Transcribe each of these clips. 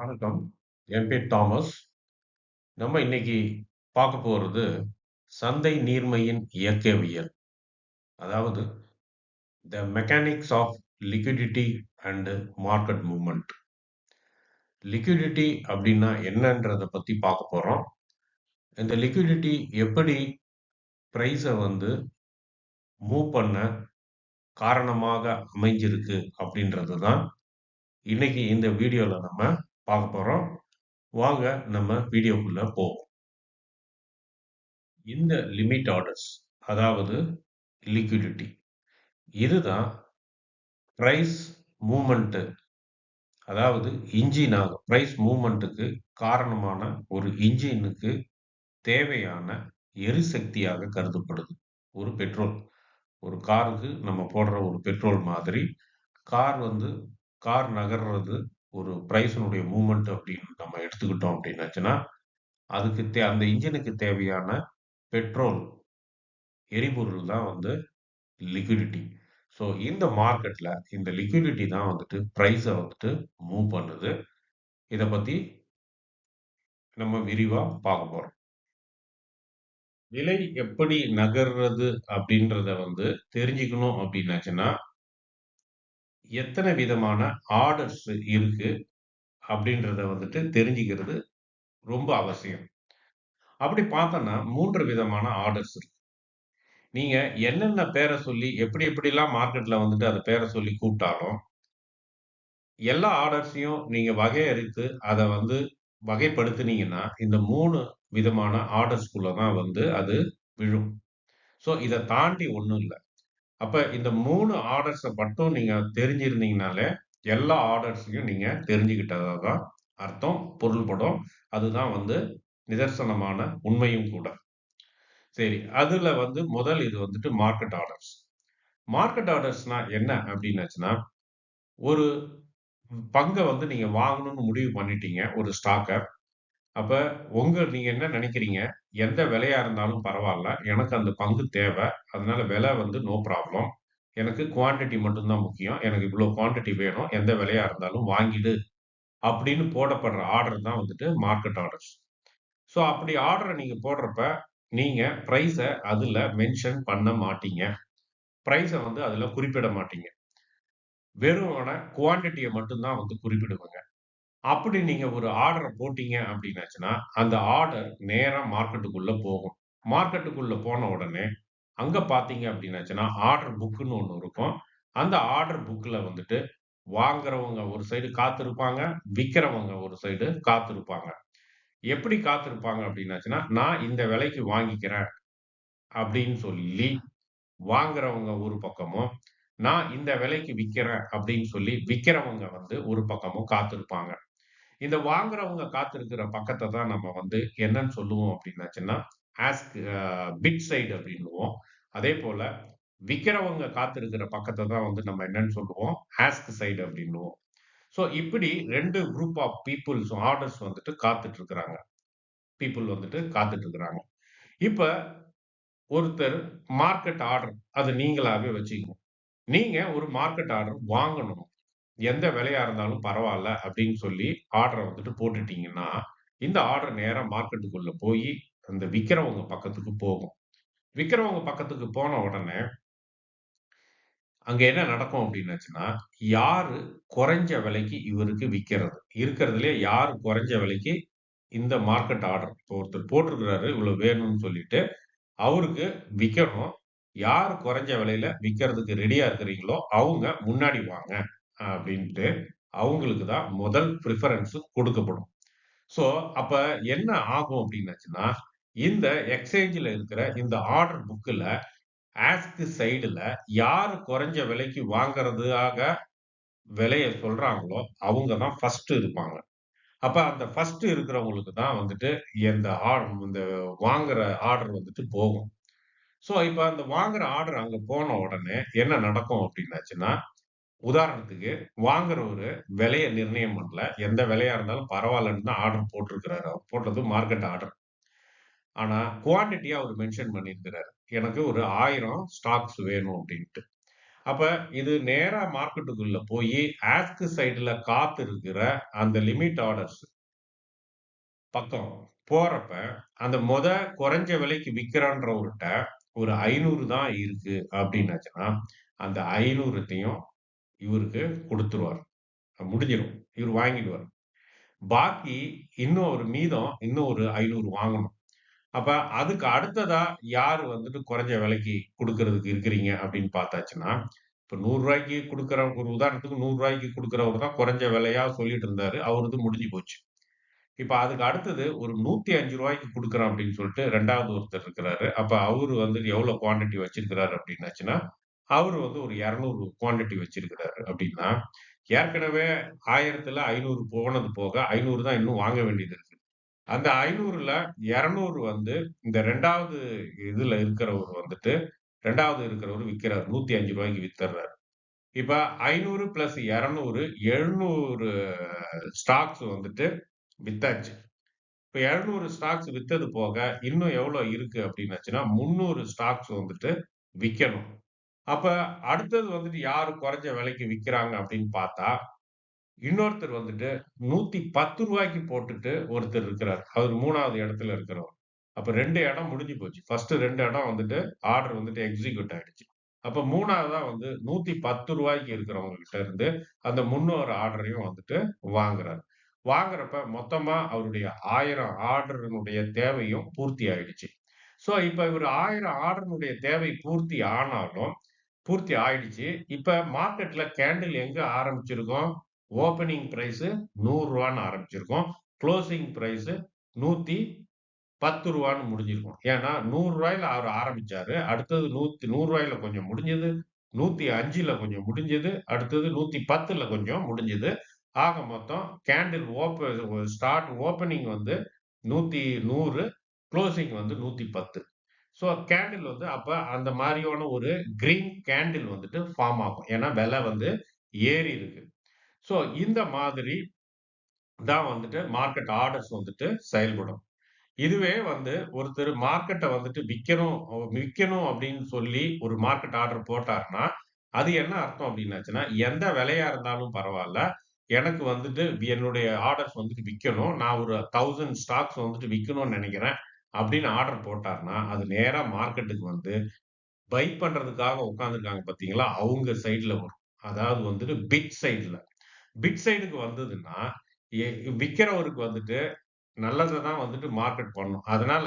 வணக்கம். என் பேர் தாமஸ். நம்ம இன்னைக்கு பார்க்க போறது சந்தை நீர்மையின் இயக்கவியல். அதாவது the mechanics of liquidity and market movement. Liquidity அப்படின்னா என்னன்றத பத்தி பார்க்க போறோம். இந்த லிக்விடிட்டி எப்படி பிரைஸ வந்து மூவ் பண்ண காரணமாக அமைஞ்சிருக்கு அப்படின்றது தான் இன்னைக்கு இந்த வீடியோல நம்ம பார்க்க போறோம். வாங்க நம்ம வீடியோக்குள்ள போவோம். இந்த லிமிட் ஆர்டர்ஸ் அதாவது லிக்விடிட்டி இதுதான் பிரைஸ் மூவ்மெண்ட் அதாவது இன்ஜினாக பிரைஸ் மூவ்மெண்ட்டுக்கு காரணமான ஒரு இன்ஜினுக்கு தேவையான எரிசக்தியாக கருதப்படுது. ஒரு பெட்ரோல். ஒரு காருக்கு நம்ம போடுற ஒரு பெட்ரோல் மாதிரி கார் வந்து கார் நகர்றது ஒரு பிரைஸினுடைய மூவ்மெண்ட் அப்படின்னு நம்ம எடுத்துக்கிட்டோம் அப்படின்னாச்சுன்னா அதுக்கு அந்த இன்ஜினுக்கு தேவையான பெட்ரோல் எரிபொருள் தான் வந்து லிக்விடிட்டி. ஸோ இந்த மார்க்கெட்ல இந்த லிக்விடிட்டி தான் வந்துட்டு பிரைஸ வந்துட்டு மூவ் பண்ணுது. இத பத்தி நம்ம விரிவா பார்க்க போறோம். விலை எப்படி நகர்றது அப்படின்றத வந்து தெரிஞ்சுக்கணும் அப்படின்னாச்சுன்னா, எத்தன விதமான ஆர்டர்ஸ் இருக்கு அப்படின்றத வந்துட்டு தெரிஞ்சுக்கிறது ரொம்ப அவசியம். அப்படி பார்த்தோம்னா 3 விதமான ஆர்டர்ஸ் இருக்கு. நீங்க என்னென்ன பேர சொல்லி எப்படி எப்படிலாம் மார்க்கெட்ல வந்துட்டு அத பேர சொல்லி கூப்பிட்டாலும் எல்லா ஆர்டர்ஸையும் நீங்க வகையறித்து, அத வந்து வகைப்படுத்துனீங்கன்னா, இந்த 3 விதமான ஆர்டர்ஸ்குள்ள தான் வந்து அது விழும். ஸோ இத தாண்டி ஒண்ணும் இல்ல. அப்ப இந்த 3 ஆர்டர்ஸ மட்டும் நீங்க தெரிஞ்சிருந்தீங்கனாலே, எல்லா ஆர்டர்ஸையும் நீங்க தெரிஞ்சுக்கிட்டதா தான் அர்த்தம், பொருள்படும். அதுதான் வந்து நிதர்சனமான உண்மையும் கூட. சரி, அதுல வந்து முதல் இது வந்துட்டு மார்க்கெட் ஆர்டர்ஸ். மார்க்கெட் ஆர்டர்ஸ்னா என்ன அப்டின்னாச்சுன்னா, ஒரு பங்க வந்து நீங்க வாங்கணும்னு முடிவு பண்ணிட்டீங்க, ஒரு ஸ்டாக்க. அப்ப நீங்க என்ன நெனைக்கிறீங்க? எந்த விலையா இருந்தாலும் பரவால்ல. எனக்கு அந்த பங்கு தேவ. அதனால விலை வந்து நோ ப்ராப்ளம். எனக்கு குவான்டிட்டி மட்டும் தான் முக்கியம். எனக்கு இவ்ளோ குவான்டிட்டி வேணும். எந்த விலையா இருந்தாலும் வாங்கிடு. அப்படின்னு போடப்படுற ஆர்டர் தான் வந்துட்டு மார்க்கெட் ஆர்டர்ஸ். ஸோ அப்படி ஆர்டர நீங்க போடுறப்ப, நீங்க பிரைஸ அதுல மென்ஷன் பண்ண மாட்டீங்க. பிரைஸ வந்து அதுல குறிப்பிட மாட்டீங்க. வெறுமன குவான்டிட்டிய மட்டும் தான் வந்து குறிப்பிடுவீங்க. அப்படி நீங்க ஒரு ஆர்டர போட்டீங்க அப்படின்னாச்சுன்னா, அந்த ஆர்டர் நேரா மார்க்கெட்டுக்குள்ள போகும். மார்க்கெட்டுக்குள்ள போன உடனே, அங்க பார்த்தீங்க அப்படின்னாச்சுன்னா, ஆர்டர் புக்ன்னு ஒண்ணு இருக்கும். அந்த ஆர்டர் புக்ல வந்துட்டு வாங்குறவங்க ஒரு சைடு காத்திருப்பாங்க, விக்கிறவங்க ஒரு சைடு காத்திருப்பாங்க. எப்படி காத்திருப்பாங்க அப்படின்னாச்சுன்னா, நான் இந்த விலைக்கு வாங்கிக்கிறேன் அப்படின்னு சொல்லி வாங்குறவங்க ஒரு பக்கமும், நான் இந்த விலைக்கு விக்கிறேன் அப்படின்னு சொல்லி விக்கிறவங்க வந்து ஒரு பக்கமும் காத்திருப்பாங்க. இந்த வாங்குறவங்க காத்திருக்கிற பக்கத்த தான் நம்ம வந்து என்னன்னு சொல்லுவோம் அப்படின்னாச்சுன்னா, ஆஸ்க் பிட் சைடு அப்படின்னுவோம். அதேபோல விக்கிறவங்க காத்திருக்கிற பக்கத்த தான் வந்து நம்ம என்னன்னு சொல்லுவோம், ஆஸ்க் சைடு அப்படின்னுவோம். ஸோ இப்படி 2 குரூப் ஆஃப் பீப்பிள்ஸ் ஆர்டர்ஸ் வந்துட்டு காத்துட்டு இருக்கிறாங்க. பீப்பிள் வந்துட்டு காத்துட்டு இருக்கிறாங்க. இப்ப ஒருத்தர் மார்க்கெட் ஆர்டர் அது நீங்களாவே வச்சுக்கணும். நீங்க ஒரு மார்க்கெட் ஆர்டர் வாங்கணும். எந்த விலையா இருந்தாலும் பரவால்ல அப்படின்னு சொல்லி ஆர்டர வந்துட்டு போட்டுட்டீங்கன்னா, இந்த ஆர்டர் நேரா மார்க்கெட்டுக்குள்ள போயி, அந்த விக்கிறவங்க பக்கத்துக்கு போகும். விக்கிறவங்க பக்கத்துக்கு போன உடனே, அங்க என்ன நடக்கும் அப்படின்னாச்சுன்னா, யாரு குறைஞ்ச விலைக்கு இவருக்கு விக்கிறது? இருக்கிறதுலயே யாரு குறைஞ்ச விலைக்கு இந்த மார்க்கெட் ஆர்டர் இப்போ ஒருத்தர் போட்டிருக்கிறாரு, இவ்வளவு வேணும்னு சொல்லிட்டு, அவருக்கு விக்கணும். யார் குறைஞ்ச விலையில விக்கிறதுக்கு ரெடியா இருக்கிறீங்களோ, அவங்க முன்னாடி வாங்க அப்படின்ட்டு, அவங்களுக்கு தான் முதல் பிரிஃபரன்ஸ் குடுக்கப்படும். ஸோ, அப்ப என்ன ஆகும் அப்டின்னாச்சுன்னா, இந்த எக்ஸ்சேஞ்சுல இருக்கிற இந்த ஆர்டர் புக்ல ஆஸ்க் சைடுல யாரு குறைஞ்ச விலைக்கு வாங்குறதுக்காக விலைய சொல்றாங்களோ, அவங்க தான் ஃபர்ஸ்ட் இருப்பாங்க. அப்ப அந்த ஃபர்ஸ்ட் இருக்கிறவங்களுக்கு தான் வந்துட்டு இந்த வாங்குற ஆர்டர் வந்துட்டு போகும். ஸோ, இப்ப அந்த வாங்குற ஆர்டர் அங்க போன உடனே என்ன நடக்கும் அப்டின்னாச்சுன்னா, உதாரணத்துக்கு வாங்குறவரு விலைய நிர்ணயம் பண்ணல. எந்த விலையா இருந்தாலும் பரவாயில்லன்னு தான் ஆர்டர் போட்டிருக்கிறாரு. அவர் போட்டது மார்க்கெட் ஆர்டர். ஆனா குவான்டிட்டியா அவரு மென்ஷன் பண்ணியிருக்கிறாரு. எனக்கு ஒரு 1000 ஸ்டாக்ஸ் வேணும் அப்டின்ட்டு. அப்ப இது நேரா மார்க்கெட்டுக்குள்ள போயி ஆஸ்க் சைடுல காத்திருக்கிற அந்த லிமிட் ஆர்டர்ஸ் பக்கம் போறப்ப, அந்த குறைஞ்ச விலைக்கு விக்கிறான்றவர்ட்ட ஒரு 500 தான் இருக்கு அப்டின்னாச்சுன்னா, அந்த 500த்தையும் இவருக்கு குடுத்துருவாரு. முடிஞ்சிரும். இவரு வாங்கிடுவாரு. பாக்கி இன்னும் ஒரு மீதம் இன்னும் ஒரு 500 வாங்கணும். அப்ப அதுக்கு அடுத்ததா யாரு வந்துட்டு குறைஞ்ச விலைக்கு குடுக்குறதுக்கு இருக்கிறீங்க அப்படின்னு பார்த்தாச்சுன்னா, இப்ப ரூ. 100க்கு குடுக்குற ஒரு உதாரணத்துக்கு ரூ. 100க்கு குடுக்குறவரு தான் குறைஞ்ச விலையா சொல்லிட்டு இருந்தாரு. அவரது முடிஞ்சு போச்சு. இப்ப அதுக்கு அடுத்தது ஒரு ரூ. 105க்கு குடுக்குறோம் அப்படின்னு சொல்லிட்டு 2வது ஒருத்தர் இருக்கிறாரு. அப்ப அவரு வந்து எவ்வளவு குவான்டிட்டி வச்சிருக்கிறாரு அப்படின்னாச்சுன்னா, அவரு வந்து ஒரு 200 குவான்டிட்டி வச்சிருக்கிறாரு அப்படின்னா, ஏற்கனவே 1000த்துல 500 போனது போக 500 தான் இன்னும் வாங்க வேண்டியது இருக்கு. அந்த 500ல 200 வந்து இந்த 2வது இதுல இருக்கிறவரு வந்துட்டு 2வது இருக்கிறவரு விக்கிறாரு. ரூ. 105க்கு வித்துர்றாரு. இப்ப 500 பிளஸ் 200 700 ஸ்டாக்ஸ் வந்துட்டு வித்தாச்சு. இப்ப 700 ஸ்டாக்ஸ் வித்தது போக, இன்னும் எவ்வளோ இருக்கு அப்டின்னாச்சுன்னா, 300 ஸ்டாக்ஸ் வந்துட்டு விக்கணும். அப்ப அடுத்தது வந்துட்டு யாரு குறைஞ்ச விலைக்கு விக்கிறாங்க அப்டின்னு பார்த்தா, இன்னொருத்தர் வந்துட்டு ரூ. 110க்கு போட்டுட்டு ஒருத்தர் இருக்கிறார். அவரு 3வது இடத்துல இருக்கிறவர். அப்ப 2 இடம் முடிஞ்சு போச்சு. ஃபர்ஸ்ட் 2 இடம் வந்துட்டு ஆர்டர் வந்துட்டு எக்ஸிக்யூட் ஆயிடுச்சு. அப்ப 3வதா வந்து ரூ. 110க்கு இருக்கிறவங்க கிட்ட இருந்து அந்த 300 ஆர்டரையும் வந்துட்டு வாங்குறாரு. வாங்குறப்ப மொத்தமா அவருடைய 1000 ஆர்டரினுடைய தேவையும் பூர்த்தி ஆயிடுச்சு. ஸோ இப்ப இவரு 1000 ஆர்டரினுடைய தேவை பூர்த்தி ஆயிடுச்சு. இப்ப மார்க்கெட்ல கேண்டில் எங்க ஆரம்பிச்சிருக்கோம்? ஓப்பனிங் பிரைஸ் ரூ. 100ன்னு ஆரம்பிச்சிருக்கோம். குளோசிங் பிரைஸ் ரூ. 110ன்னு முடிஞ்சிருக்கும். ஏன்னா ரூ. 100ல அவரு ஆரம்பிச்சாரு. அடுத்தது 100ல கொஞ்சம் முடிஞ்சது. 105ல கொஞ்சம் முடிஞ்சது. அடுத்தது 110ல கொஞ்சம் முடிஞ்சது. ஆக மொத்தம் கேண்டில் ஸ்டார்ட் ஓப்பனிங் வந்து 100 குளோசிங் வந்து 110. ஸோ கேண்டில் வந்து அப்ப அந்த மாரியான ஒரு கிரீன் கேண்டில் வந்துட்டு ஃபார்ம் ஆகும். ஏன்னா விலை வந்து ஏறி இருக்கு. ஸோ இந்த மாதிரி தான் வந்துட்டு மார்க்கெட் ஆர்டர்ஸ் வந்துட்டு செயல்படும். இதுவே வந்து ஒருத்தர் மார்க்கெட்ட வந்துட்டு விக்கணும் அப்படின்னு சொல்லி ஒரு மார்க்கெட் ஆர்டர் போட்டார்ன்னா, அது என்ன அர்த்தம் அப்படின்னாச்சுன்னா, எந்த விலையா இருந்தாலும் பரவால்ல. எனக்கு வந்துட்டு என்னுடைய ஆர்டர்ஸ் வந்துட்டு விக்கணும். நான் ஒரு 1000 ஸ்டாக்ஸ் வந்துட்டு விக்கணும்னு நெனைக்கிறேன். அப்படின்னு ஆர்டர் போட்டார்ன்னா, அது நேரா மார்க்கெட்டுக்கு வந்து பை பண்றதுக்காக உட்கார்ந்துருக்காங்க பார்த்தீங்களா? அவங்க சைடுல வரும். அதாவது வந்துட்டு பிட் சைடுல. பிட் சைடுக்கு வந்ததுன்னா, எ விக்கிறவருக்கு வந்துட்டு நல்லத தான் வந்துட்டு மார்க்கெட் பண்ணும். அதனால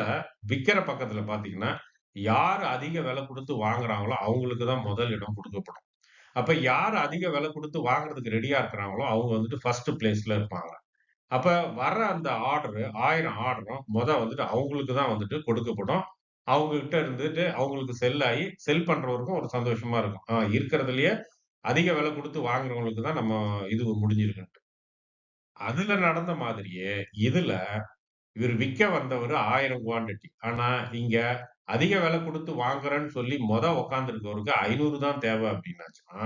விக்கிற பக்கத்துல பார்த்தீங்கன்னா, யார் அதிக விலை குடுத்து வாங்குறாங்களோ, அவங்களுக்கு தான் முதல் இடம் குடுக்கப்படும். அப்ப யார் அதிக விலை குடுத்து வாங்குறதுக்கு ரெடியா இருக்கிறாங்களோ, அவங்க வந்துட்டு ஃபர்ஸ்ட் பிளேஸ்ல இருப்பாங்க. அப்ப வர்ற அந்த 1000 ஆர்டரும் வந்துட்டு அவங்களுக்கு தான் வந்துட்டு கொடுக்கப்படும். அவங்க கிட்ட இருந்துட்டு அவங்களுக்கு செல் ஆயி, செல் பண்றவருக்கும் ஒரு சந்தோஷமா இருக்கும். இருக்கிறதுலயே அதிக விலை குடுத்து வாங்குறவங்களுக்கு தான் நம்ம இது முடிஞ்சிருக்குன்ட்டு. அதுல நடந்த மாதிரியே, இதுல இவரு விக்க வந்தவரு 1000 குவான்டிட்டி. ஆனா, இங்க அதிக விலை குடுத்து வாங்குறேன்னு சொல்லி உட்கார்ந்திருக்கவருக்கு 500 தான் தேவை அப்டின்னாச்சுன்னா,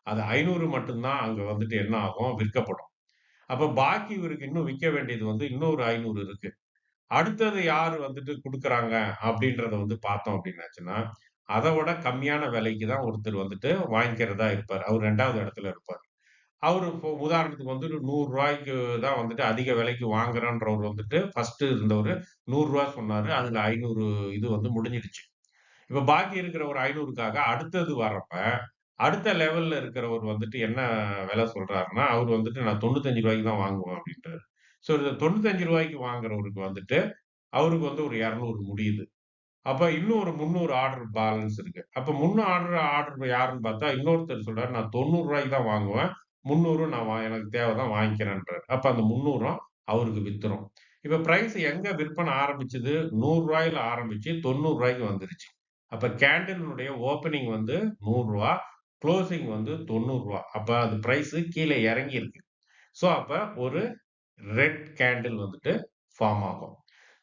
அது 500 மட்டும் தான் அங்க வந்துட்டு என்ன ஆகும்? விற்கப்படும். அப்ப பாக்கி இவருக்கு இன்னும் விக்க வேண்டியது வந்து இன்னொரு 500 இருக்கு. அடுத்தது யாரு வந்துட்டு குடுக்குறாங்க அப்டின்றத வந்து பார்த்தோம் அப்டின்னாச்சுன்னா, அத விட கம்மியான விலைக்கு தான் ஒருத்தர் வந்துட்டு வாங்கிக்கிறதா இருப்பாரு. அவரு 2வது இடத்துல இருப்பாரு. அவரு இப்போ உதாரணத்துக்கு வந்து ஒரு ரூ. 100க்கு தான் வந்துட்டு அதிக விலைக்கு வாங்குறேன்றவரு வந்துட்டு ஃபர்ஸ்ட் இருந்தவரு ரூ. 100 சொன்னாரு. அதுல 500 இது வந்து முடிஞ்சிருச்சு. இப்ப பாக்கி இருக்கிற ஒரு 500க்காக அடுத்தது வர்றப்ப, அடுத்த லெவல்ல இருக்கிறவர் வந்துட்டு என்ன விலை சொல்றாருன்னா, அவரு வந்துட்டு நான் ரூ. 95க்கு தான் வாங்குவேன் அப்டின்றாரு. ஸோ இந்த ரூ. 95க்கு வாங்குறவருக்கு வந்துட்டு, அவருக்கு வந்து ஒரு 200 முடியுது. அப்ப இன்னும் ஒரு 300 ஆர்டர் பேலன்ஸ் இருக்கு. அப்ப 300 ஆர்டர் யாருன்னு பார்த்தா, இன்னொருத்தர் சொல்றாரு, "நான் ரூ. 90க்கு தான் வாங்குவேன். 300 நான் எனக்கு தேவை தான் வாங்கிக்கிறேன்றாரு." அப்ப அந்த 300ம் அவருக்கு வித்துரும். இப்ப பிரைஸ் எங்க விற்பனை ஆரம்பிச்சது? ரூ. 100ல ஆரம்பிச்சு ரூ. 90க்கு வந்துருச்சு. அப்ப கேண்டில்னுடைய ஓப்பனிங் வந்து ரூ. 100, குளோசிங் வந்து ரூ. 90. அப்ப அது பிரைஸ் கீழ இறங்கியிருக்கு. ஸோ அப்ப ஒரு ரெட் கேண்டில் வந்துட்டு ஃபார்ம் ஆகும்.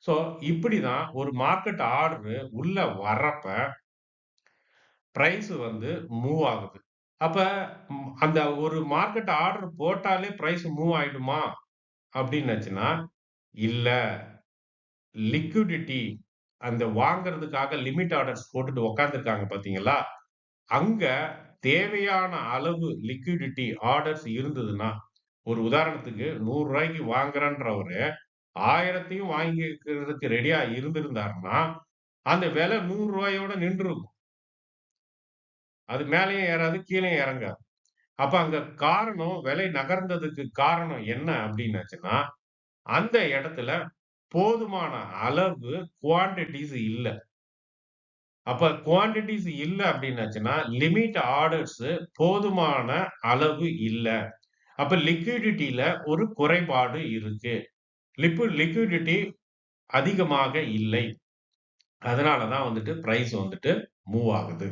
ஸோ இப்படிதான் ஒரு மார்க்கெட் ஆர்டரு உள்ள வர்றப்ப, பிரைஸ் வந்து மூவ் ஆகுது. அப்ப அந்த ஒரு மார்க்கெட் ஆர்டர் போட்டாலே பிரைஸ் மூவ் ஆயிடுமா? அப்டின்னாச்சுன்னா, இல்ல. லிக்விடிட்டி அந்த வாங்குறதுக்காக லிமிட் ஆர்டர்ஸ் போட்டுட்டு உட்கார்ந்திருக்காங்க பார்த்தீங்களா? அங்க தேவையான அளவு லிக்விடிட்டி ஆர்டர்ஸ் இருந்ததுன்னா, ஒரு உதாரணத்துக்கு ரூ. 100 வாங்குறேன்றவரு 1000த்தையும் வாங்கிக்கிறதுக்கு ரெடியா இருந்திருந்தாருன்னா, அந்த விலை ரூ. 100 நின்றுருக்கும். அது மேலயும் ஏறாது, கீழயும் இறங்காது. அப்ப அங்க காரணம் விலை நகர்ந்ததுக்கு காரணம் என்ன அப்டின்னாச்சுன்னா, அந்த இடத்துல போதுமான அளவு குவான்டிட்டீஸ் இல்ல. அப்ப குவான்டிட்டீஸ் இல்ல அப்டின்னாச்சுன்னா, லிமிட் ஆர்டர்ஸ் போதுமான அளவு இல்ல. அப்ப லிக்விடிட்டில ஒரு குறைபாடு இருக்கு. லிக்விடிட்டி அதிகமாக இல்லை. அதனால தான் வந்துட்டு பிரைஸ் வந்துட்டு மூவ் ஆகுது.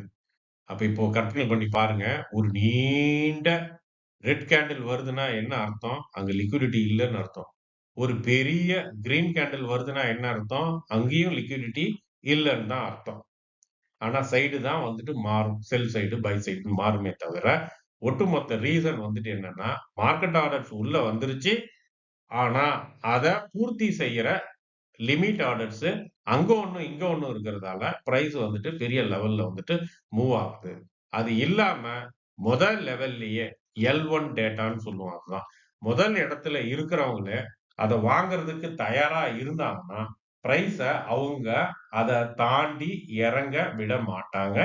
அப்ப இப்போ கற்பனை பண்ணி பாருங்க. ஒரு நீண்ட ரெட் கேண்டில் வருதுன்னா என்ன அர்த்தம்? அங்க லிக்விடிட்டி இல்லன்னு அர்த்தம். ஒரு பெரிய கிரீன் கேண்டில் வருதுன்னா என்ன அர்த்தம்? அங்கேயும் லிக்விடிட்டி இல்லன்னு தான் அர்த்தம். ஆனா சைடு தான் வந்துட்டு மாறும். செல் சைடு, பை சைடுன்னு மாறுமே தவிர, ஒட்டுமொத்த ரீசன் வந்துட்டு என்னன்னா, மார்க்கெட் ஆர்டர்ஸ் உள்ள வந்துருச்சு. ஆனா, அத பூர்த்தி செய்யற லிமிட் ஆர்டர்ஸ் அங்க ஒண்ணு, இங்க ஒண்ணு இருக்கிறதால, பிரைஸ் வந்துட்டு பெரிய லெவல்ல வந்துட்டு மூவ் ஆகுது. அது இல்லாம முதல் லெவல்லயே L1 டேட்டான்னு சொல்லுவோம் அதுதான். முதல் இடத்துல இருக்கிறவங்களே அத வாங்குறதுக்கு தயாரா இருந்தாங்கன்னா, பிரைஸ அவங்க அத தாண்டி இறங்க விட மாட்டாங்க.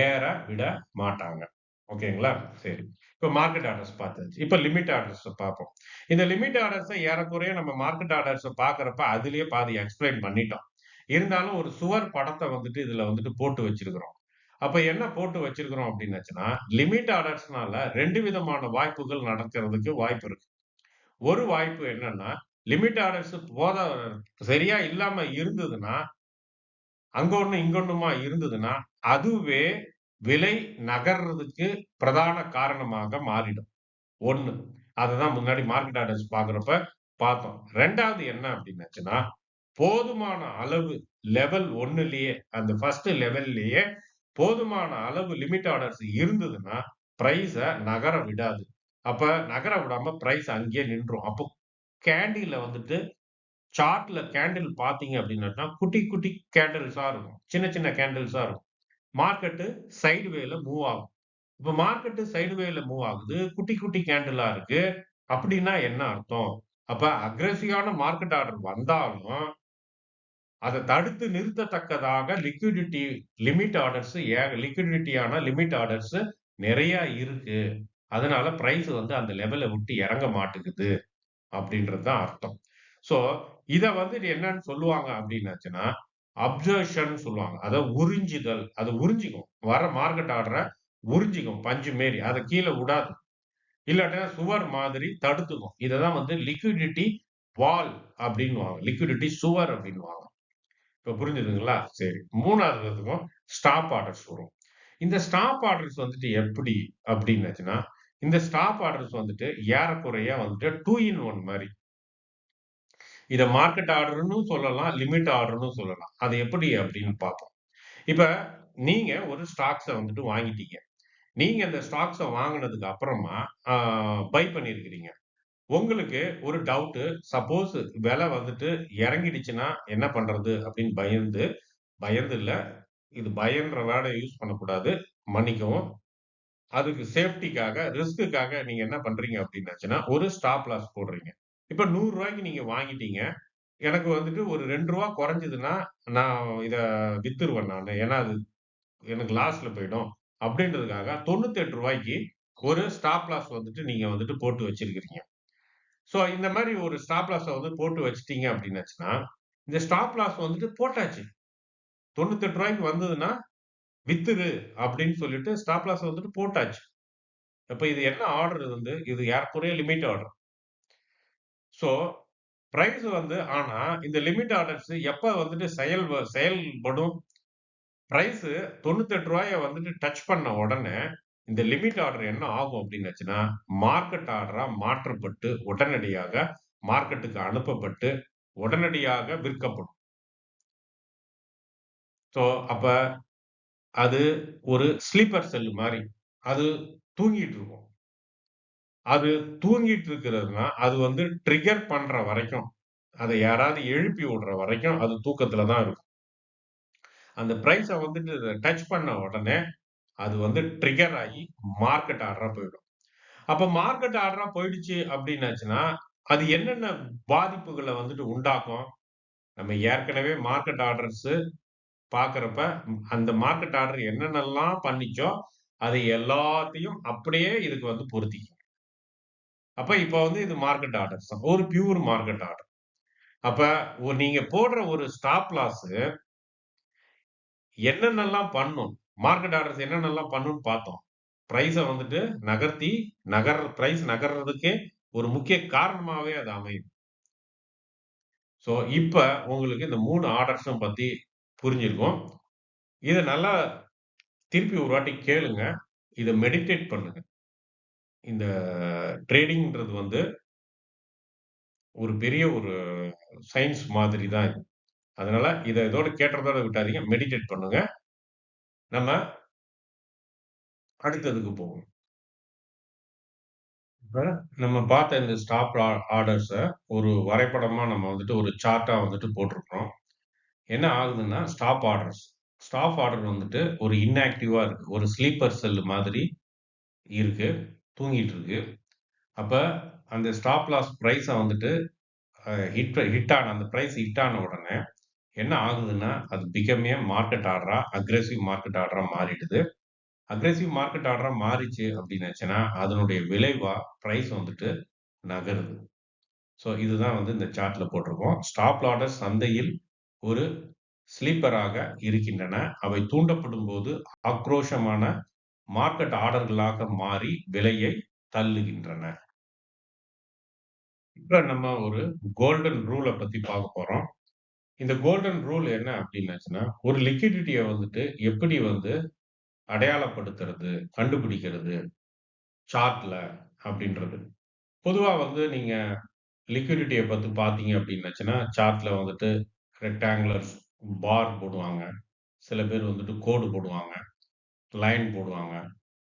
ஏற விட மாட்டாங்க. ஓகேங்களா? சரி. இப்ப மார்க்கெட் ஆர்டர்ஸ் பார்த்தாச்சு. இப்ப லிமிட் ஆர்டர்ஸ பார்ப்போம். இந்த லிமிட் ஆர்டர்ஸ ஏறக்குறைய நம்ம மார்க்கெட் ஆர்டர்ஸ பார்க்கிறப்ப அதிலேயே பாதி எக்ஸ்பிளைன் பண்ணிட்டோம். இருந்தாலும் ஒரு சுவர் படத்த வந்துட்டு இதுல வந்துட்டு போட்டு வச்சிருக்கிறோம். அப்ப என்ன போட்டு வச்சிருக்கிறோம் அப்டின்னாச்சுன்னா, லிமிட் ஆர்டர்ஸ்னால 2 விதமான வாய்ப்புகள் நடக்கிறதுக்கு வாய்ப்பு இருக்கு. ஒரு வாய்ப்பு என்னன்னா, லிமிட் ஆர்டர்ஸ் சரியா இல்லாம இருந்ததுன்னா, அங்க ஒண்ணு, இங்க ஒண்ணுமா இருந்ததுன்னா, அதுவே விலை நகர்றதுக்கு பிரதான காரணமாக மாறிடும். 1. அததான் முன்னாடி மார்க்கெட் ஆர்டர்ஸ் பார்க்கிறப்ப பார்த்தோம். 2வது என்ன அப்டின்னாச்சுன்னா, போதுமான அளவு லெவல் 1லயே அந்த ஃபர்ஸ்ட் லெவல்லயே போதுமான அளவு லிமிட் ஆர்டர்ஸ் இருந்ததுன்னா, பிரைஸ நகர விடாது. அப்ப நகர விடாம பிரைஸ் அங்கேயே நின்றும். அப்போ கேண்டில்ல வந்துட்டு சார்ட்ல கேண்டில் பார்த்தீங்க அப்டின்னாக்கா, குட்டி, குட்டி கேண்டில்ஸா இருக்கும். சின்ன, சின்ன கேண்டில்ஸா இருக்கும். மார்க்கெட் சைட் வேல மூவ் ஆகும். இப்ப மார்க்கெட் சைடு வேல மூவ் ஆகுது. குட்டி, குட்டி கேண்டிலா இருக்கு. அப்டின்னா என்ன அர்த்தம்? அப்ப அக்ரெசிவான மார்க்கெட் ஆர்டர் வந்தாலும், அத தடுத்து நிறுத்தத்தக்கதாக லிமிட் ஆர்டர்ஸ் லிக்விடிட்டியான லிமிட் ஆர்டர்ஸ் நெறைய இருக்கு. அதனால பிரைஸ் வந்து அந்த லெவல விட்டு இறங்க மாட்டேங்குது. அப்படின்றது தான் அர்த்தம். ஸோ, இத வந்துட்டு என்னன்னு சொல்லுவாங்க அப்படின்னாச்சுன்னா, அப்சர்ப்ஷன் சொல்லுவாங்க. அதாவது உறிஞ்சுதல். அது உறிஞ்சிக்கும். வர மார்க்கெட் ஆர்டர உறிஞ்சிக்கும். பஞ்சு மேரி. அத கீழ விடாது. இல்லாட்டினா சுவர் மாதிரி தடுத்துக்கும். இததான் வந்து லிக்விடிட்டி வால் அப்படின்னுவாங்க. லிக்விடிட்டி சுவர் அப்படின்னுவாங்க. இப்ப புரிஞ்சுதுங்களா? சரி. 3வது இதுக்கும் ஸ்டாப் ஆர்டர்ஸ் வரும். இந்த ஸ்டாப் ஆர்டர்ஸ் வந்துட்டு எப்படி அப்படின்னாச்சுன்னா, இந்த ஸ்டாப் ஆர்டர்ஸ் வந்துட்டு ஏறக்குறைய வந்துட்டு 2 இன் 1 மாரி. இத மார்க்கெட் ஆர்டர்ன்னு சொல்லலாம். லிமிட் ஆர்டர்ன்னு சொல்லலாம். அது எப்படி அப்படின்னு பார்ப்போம். இப்ப நீங்க ஒரு ஸ்டாக்ஸ வந்துட்டு வாங்கிட்டீங்க. நீங்க அந்த ஸ்டாக்ஸ வாங்குனதுக்கு அப்புறமா ஆ பை பண்ணியிருக்கிறீங்க. உங்களுக்கு ஒரு டவுட்டு, சப்போஸ் விலை வந்துட்டு இறங்கிடுச்சுன்னா என்ன பண்றது அப்படின்னு பயந்து பயந்து இல்ல. இது பயம்ன்ற வேர்ட யூஸ் பண்ணக்கூடாது. மன்னிக்கவும். அதுக்கு சேஃப்டிக்காக, ரிஸ்க்குக்காக நீங்க என்ன பண்றீங்க அப்டின்னாச்சுன்னா, ஒரு ஸ்டாப் லாஸ் போடுறீங்க. இப்ப ரூ. 100 நீங்க வாங்கிட்டீங்க. எனக்கு வந்துட்டு ஒரு ரூ. 2 குறைஞ்சதுன்னா, நான் இத வித்துருவேன் நானு. ஏன்னா, அது எனக்கு லாஸ்ல போயிடும். அப்டின்றதுக்காக ரூ. 98க்கு ஒரு ஸ்டாப் லாஸ் வந்துட்டு நீங்க வந்துட்டு போட்டு வச்சிருக்கிறீங்க. ஸோ இந்த மாரி ஒரு ஸ்டாப் லாஸ வந்து போட்டு வச்சுட்டீங்க அப்டின்னாச்சுன்னா, இந்த ஸ்டாப் லாஸ் வந்துட்டு போட்டாச்சு. ரூ. 98 வந்ததுன்னா வித்துரு அப்படின்னு சொல்லிட்டு ஸ்டாப் லாஸ் வந்துட்டு போட்டாச்சு. அப்ப இது என்ன ஆர்டர் வந்து இது ஏறக்குறைய லிமிட் ஆர்டர். ஸோ பிரைஸ் வந்து ஆனா இந்த லிமிட் ஆர்டர்ஸ் எப்ப வந்துட்டு செயல்படும்? பிரைஸ் ரூ. 98 வந்துட்டு டச் பண்ண உடனே இந்த லிமிட் ஆர்டர் என்ன ஆகும் அப்படின்னுச்சுன்னா, மார்க்கெட் ஆர்டரா மாற்றப்பட்டு உடனடியாக மார்க்கெட்டுக்கு அனுப்பப்பட்டு உடனடியாக விற்கப்படும். ஸோ அப்ப அது ஒரு ஸ்லீப்பர் செல் மாரி. அது தூங்கிட்டு இருக்கும். அது தூங்கிட்டு இருக்கிறதுனா, அது வந்து ட்ரிகர் பண்ற வரைக்கும், அத யாராவது எழுப்பி விடுற வரைக்கும் அது தூக்கத்துல தான் இருக்கும். அந்த பிரைஸ வந்துட்டு டச் பண்ண உடனே, அது வந்து ட்ரிகர் ஆகி மார்க்கெட் ஆர்டரா போயிடும். அப்ப மார்க்கெட் ஆர்டரா போயிடுச்சு அப்படின்னாச்சுன்னா, அது என்னென்ன பாதிப்புகள வந்துட்டு உண்டாக்கும்? நம்ம ஏற்கனவே மார்க்கெட் ஆர்டர்ஸ் பார்க்கிறப்ப, அந்த மார்க்கெட் ஆர்டர் என்னென்னலாம் பண்ணிச்சோ, அதை எல்லாத்தையும் அப்படியே இதுக்கு வந்து பொருத்திக்கும். அப்ப இப்ப வந்து இது மார்க்கெட் ஆர்டர்ஸ் தான். ஒரு பியூர் மார்க்கெட் ஆர்டர். அப்ப நீங்க போடுற ஒரு ஸ்டாப் லாஸ் என்னென்னலாம் பண்ணும்? மார்க்கெட் ஆர்டர்ஸ் என்னென்னலாம் பண்ணும்னு பார்த்தோம். பிரைஸ வந்துட்டு நகர்த்தி, பிரைஸ் நகர்றதுக்கே ஒரு முக்கிய காரணமாவே அது அமையும். ஸோ, இப்ப உங்களுக்கு இந்த 3 ஆர்டர்ஸும் பத்தி புரிஞ்சிருக்கும். இத நல்லா திருப்பி ஒரு வாட்டி கேளுங்க. இத மெடிடேட் பண்ணுங்க. இந்த ட்ரேடிங்ன்றது வந்து ஒரு பெரிய ஒரு சயின்ஸ் மாதிரி தான் இது. அதனால இத இதோட கேட்டதோட விட்டாதீங்க. மெடிடேட் பண்ணுங்க. நம்ம அடுத்ததுக்கு போவோம். இப்ப நம்ம பார்த்த இந்த ஸ்டாப் ஆர்டர்ஸ ஒரு வரைபடமா நம்ம வந்துட்டு ஒரு சார்ட்டா வந்துட்டு போட்டிருக்கிறோம். என்ன ஆகுதுன்னா, ஸ்டாப் ஆர்டர்ஸ். ஸ்டாப் ஆர்டர் வந்துட்டு ஒரு இன்ஆக்டிவா இருக்கு. ஒரு ஸ்லீப்பர் செல் மாதிரி இருக்கு. தூங்கிட்டு இருக்கு. அப்ப அந்த ஸ்டாப் லாஸ் பிரைஸ வந்துட்டு ஹிட் ஆன அந்த பிரைஸ் ஹிட் ஆன உடனே என்ன ஆகுதுன்னா, அது பிகம் ஏ மார்க்கெட் ஆர்டரா, அக்ரெசிவ் மார்க்கெட் ஆர்டரா மாறிடுது. அக்ரெசிவ் மார்க்கெட் ஆர்டரா மாறிச்சு அப்டின்னாச்சுன்னா, அதனுடைய விளைவா பிரைஸ் வந்துட்டு நகருது. ஸோ இதுதான் வந்து இந்த சார்ட்ல போட்டிருக்கோம். ஸ்டாப் ஆர்டர் சந்தையில் ஒரு ஸ்லீப்பராக இருக்கின்றன. அவை தூண்டப்படும்போது ஆக்ரோஷமான மார்க்கெட் ஆர்டர்களாக மாறி விலையை தள்ளுகின்றன. இப்ப நம்ம ஒரு கோல்டன் ரூல பத்தி பார்க்க போறோம். இந்த கோல்டன் ரூல் என்ன அப்டின்னாச்சுன்னா, ஒரு லிக்விடிட்டிய வந்துட்டு எப்படி வந்து அடையாளப்படுத்துறது, கண்டுபிடிக்கிறது சார்ட்ல அப்டின்றது. பொதுவா வந்து நீங்க லிக்விடிட்டிய பத்தி பார்த்தீங்க அப்டின்னாச்சுன்னா, சார்ட்ல வந்துட்டு ரெக்டாங்குலர் பார் போடுவாங்க. சில பேர் வந்துட்டு கோடு போடுவாங்க. லைன் போடுவாங்க.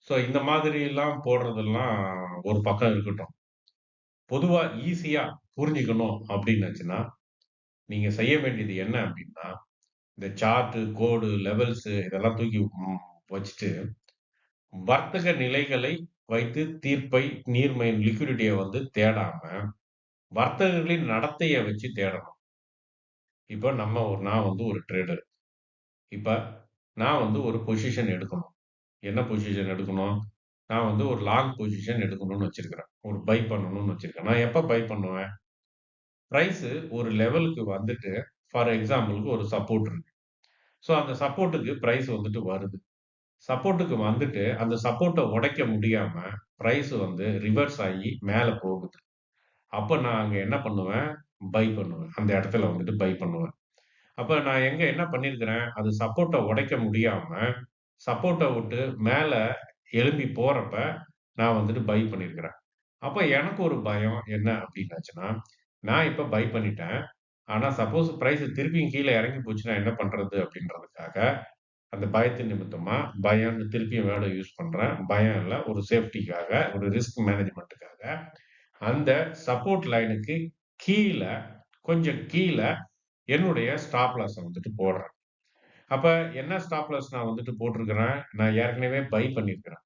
ஸோ இந்த மாதிரிலாம் போடுறதெல்லாம் ஒரு பக்கம் இருக்கட்டும். பொதுவா ஈஸியா புரிஞ்சுக்கணும் அப்டின்னாச்சுன்னா, நீங்க செய்ய வேண்டியது என்ன அப்டின்னா, இந்த சார்ட், கோடு, லெவல்ஸ் இதெல்லாம் தூக்கி வச்சுட்டு, வர்த்தக நிலைகளை வைத்து தீர்ப்பை லிக்விடிட்டிய வந்து தேடாம, வர்த்தகர்களின் நடத்தைய வச்சு தேடணும். இப்ப நான் வந்து ஒரு ட்ரேடர். இப்ப நான் வந்து ஒரு பொசிஷன் எடுக்கணும். என்ன பொசிஷன் எடுக்கணும்? நான் வந்து ஒரு லாங் பொசிஷன் எடுக்கணும்னு வச்சிருக்கிறேன். ஒரு பை பண்ணணும்னு வச்சிருக்கேன். நான் எப்ப பை பண்ணுவேன்? பிரைஸ் ஒரு லெவலுக்கு வந்துட்டு ஃபார் எக்ஸாம்பிள்க்கு ஒரு சப்போர்ட் இருக்கு. ஸோ அந்த சப்போர்ட்க்கு பிரைஸ் வந்துட்டு வருது. சப்போர்ட்க்கு வந்துட்டு அந்த சப்போர்ட்ட உடைக்க முடியாம பிரைஸ் வந்து ரிவர்ஸ் ஆகி மேல போகுது. அப்ப நான் அங்க என்ன பண்ணுவேன்? பை பண்ணுவேன். அந்த இடத்துல வந்துட்டு பை பண்ணுவேன். அப்ப நான் என்ன பண்ணியிருக்கிறேன்? அது சப்போர்ட்ட உடைக்க முடியாம, சப்போர்ட்ட விட்டு மேல எழும்பி போறப்ப, நான் வந்துட்டு பை பண்ணியிருக்கிறேன். அப்ப எனக்கு ஒரு பயம் என்ன அப்டின்னாச்சுன்னா, நான் இப்ப பை பண்ணிட்டேன். ஆனா சப்போஸ் பிரைஸ் திருப்பியும் கீழ இறங்கி போச்சுன்னா என்ன பண்றது? அப்டின்றதுக்காக, அந்த பயத்தின் நிமித்தமா, பயம்ன்னு திருப்பியும் வேர்ட யூஸ் பண்றேன். பயம் இல்ல, ஒரு சேஃப்டிக்காக, ஒரு ரிஸ்க் மேனேஜ்மென்ட்க்காக, அந்த சப்போர்ட் லைனுக்கு கீழ, கொஞ்சம் கீழ என்னுடைய ஸ்டாப் லாஸ வந்துட்டு போடுறேன். அப்ப என்ன ஸ்டாப் லாஸ் நான் வந்துட்டு போட்டிருக்கிறேன்? நான் ஏற்கனவே பை பண்ணியிருக்கிறேன்.